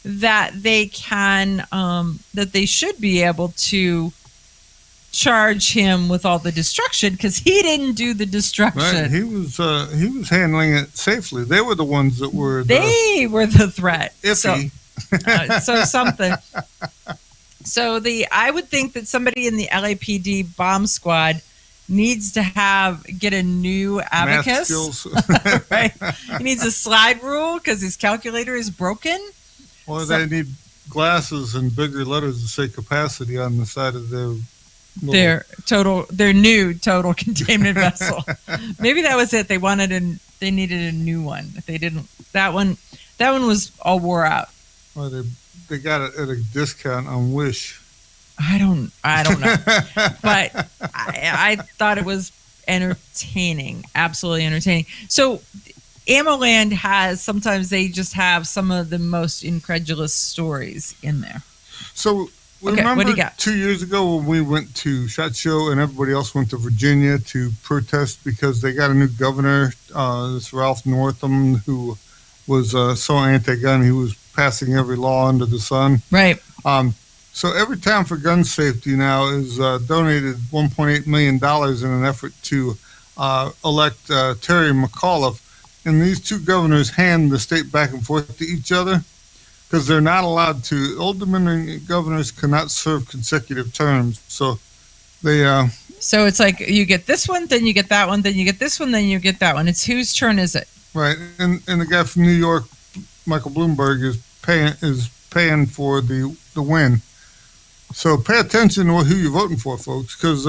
that they can, that they should be able to charge him with all the destruction, because he didn't do the destruction. right, he was handling it safely. They were the ones that were the threat. Iffy. So something. So I would think that somebody in the LAPD bomb squad needs to get a new abacus. Math skills. Right? He needs a slide rule because his calculator is broken. Or they need glasses and bigger letters to say capacity on the side of their new total containment vessel. Maybe that was it. They needed a new one. If they didn't, that one was all wore out. Or they got it at a discount on Wish. I don't know. But I thought it was entertaining, absolutely entertaining. So AmmoLand sometimes they just have some of the most incredulous stories in there. So remember what do you got? 2 years ago when we went to SHOT Show and everybody else went to Virginia to protest because they got a new governor, this Ralph Northam, who was so anti-gun, he was passing every law under the sun. Right. So every town for gun safety now is donated $1.8 million in an effort to elect Terry McAuliffe. And these two governors hand the state back and forth to each other because they're not allowed to. Old Dominion governors cannot serve consecutive terms. So they... So it's like you get this one, then you get that one, then you get this one, then you get that one. It's whose turn is it? Right. And the guy from New York, Michael Bloomberg, is paying for the win. So pay attention to who you're voting for, folks, because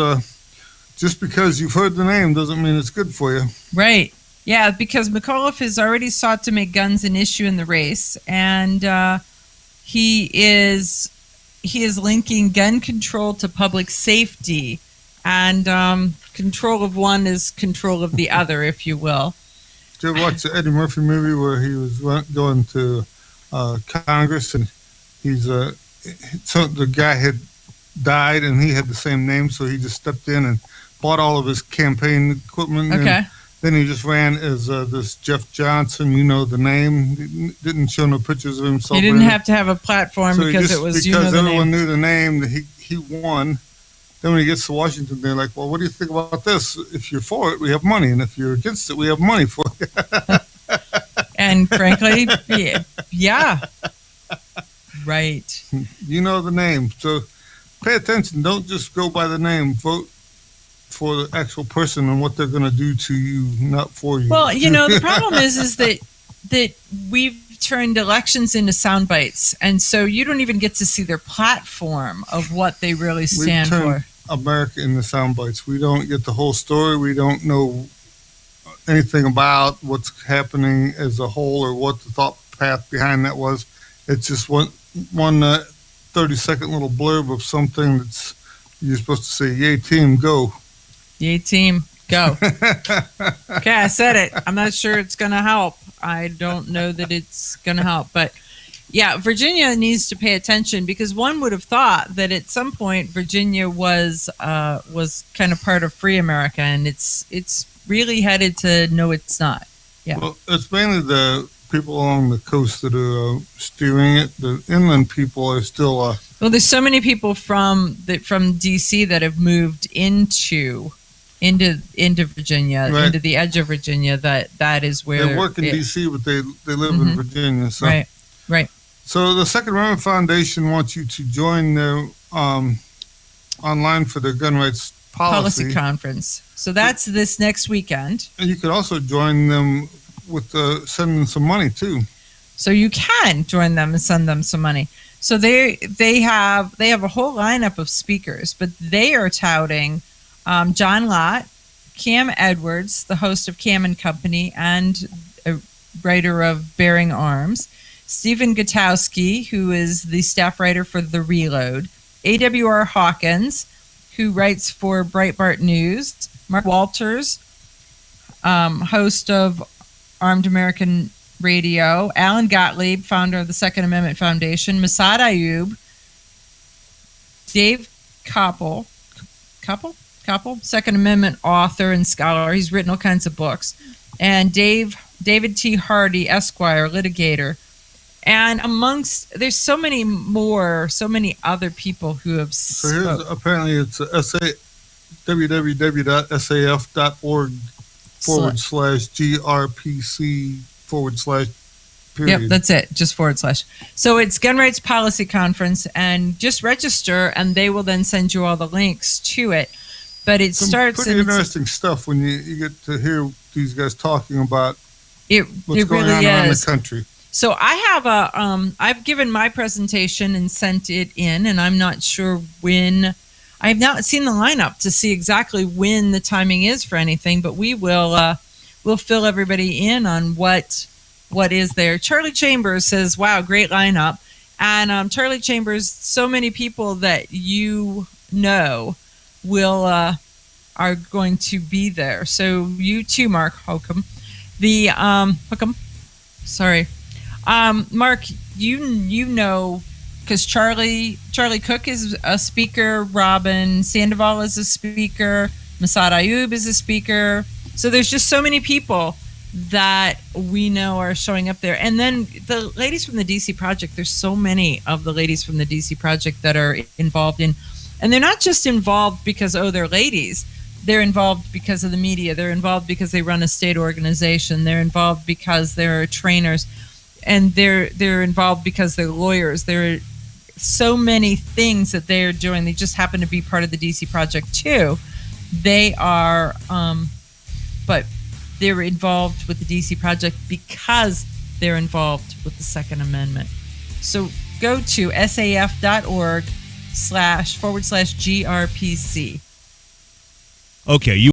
just because you've heard the name doesn't mean it's good for you. Right. Yeah, because McAuliffe has already sought to make guns an issue in the race, and he is linking gun control to public safety, and control of one is control of the other, if you will. Did you ever watch the Eddie Murphy movie where he was going to Congress and so the guy had died and he had the same name, so he just stepped in and bought all of his campaign equipment. Okay. And then he just ran as this Jeff Johnson, the name. Didn't show no pictures of himself. He didn't have to have a platform so because everyone knew the name. He won. Then when he gets to Washington, they're like, well, what do you think about this? If you're for it, we have money. And if you're against it, we have money for you. And frankly, yeah. Right. You know the name. So pay attention. Don't just go by the name. Vote for the actual person and what they're going to do to you, not for you. Well, the problem is that we've turned elections into sound bites, and so you don't even get to see their platform of what they really stand We've for. turned America into sound bites. We don't get the whole story. We don't know anything about what's happening as a whole or what the thought path behind that was. It's just one 30-second little blurb of something that's you're supposed to say, yay, team, go. Yay, team, go. Okay, I said it. I'm not sure it's going to help. I don't know that it's going to help. But, yeah, Virginia needs to pay attention because one would have thought that at some point Virginia was kind of part of free America, and it's really headed to no, it's not. Yeah. Well, it's mainly the people along the coast that are steering it. The inland people are still... well, there's so many people from D.C. that have moved into Virginia, right. into the edge of Virginia. That is where they work in D.C., but they live in Virginia. So. Right. So the Second Amendment Foundation wants you to join their online for their gun rights policy conference. So that's this next weekend. And you could also join them with sending some money too. So you can join them and send them some money. So they have a whole lineup of speakers, but they are touting John Lott, Cam Edwards, the host of Cam and Company and a writer of Bearing Arms, Stephen Gutowski, who is the staff writer for The Reload, A.W.R. Hawkins, who writes for Breitbart News, Mark Walters, host of Armed American Radio, Alan Gottlieb, founder of the Second Amendment Foundation, Massad Ayoob, Dave Koppel, Second Amendment author and scholar. He's written all kinds of books. And David T. Hardy, Esquire, litigator. And there's so many other people who have spoken. So here's, apparently it's www.saf.org/GRPC/. Yep, that's it, just /. So it's Gun Rights Policy Conference, and just register, and they will then send you all the links to it. But it starts pretty and interesting stuff when you get to hear these guys talking about what's it going really on around is. the country. So I have I've given my presentation and sent it in, and I'm not sure when. I've not seen the lineup to see exactly when the timing is for anything, but we'll fill everybody in on what is there. Charlie Chambers says, "Wow, great lineup," and Charlie Chambers, so many people that you know will are going to be there. So you too, Mark Hookham. Sorry. Mark, you know, because Charlie Cook is a speaker, Robin Sandoval is a speaker, Masad Ayub is a speaker. So there's just so many people that we know are showing up there. And then the ladies from the DC Project, there's so many of the ladies from the DC Project that are involved in, and they're not just involved because, they're ladies. They're involved because of the media. They're involved because they run a state organization. They're involved because they're trainers. And they're involved because they're lawyers. There are so many things that they're doing. They just happen to be part of the DC Project too. They are, but they're involved with the DC Project because they're involved with the Second Amendment. So go to saf.org//GRPC. Okay, you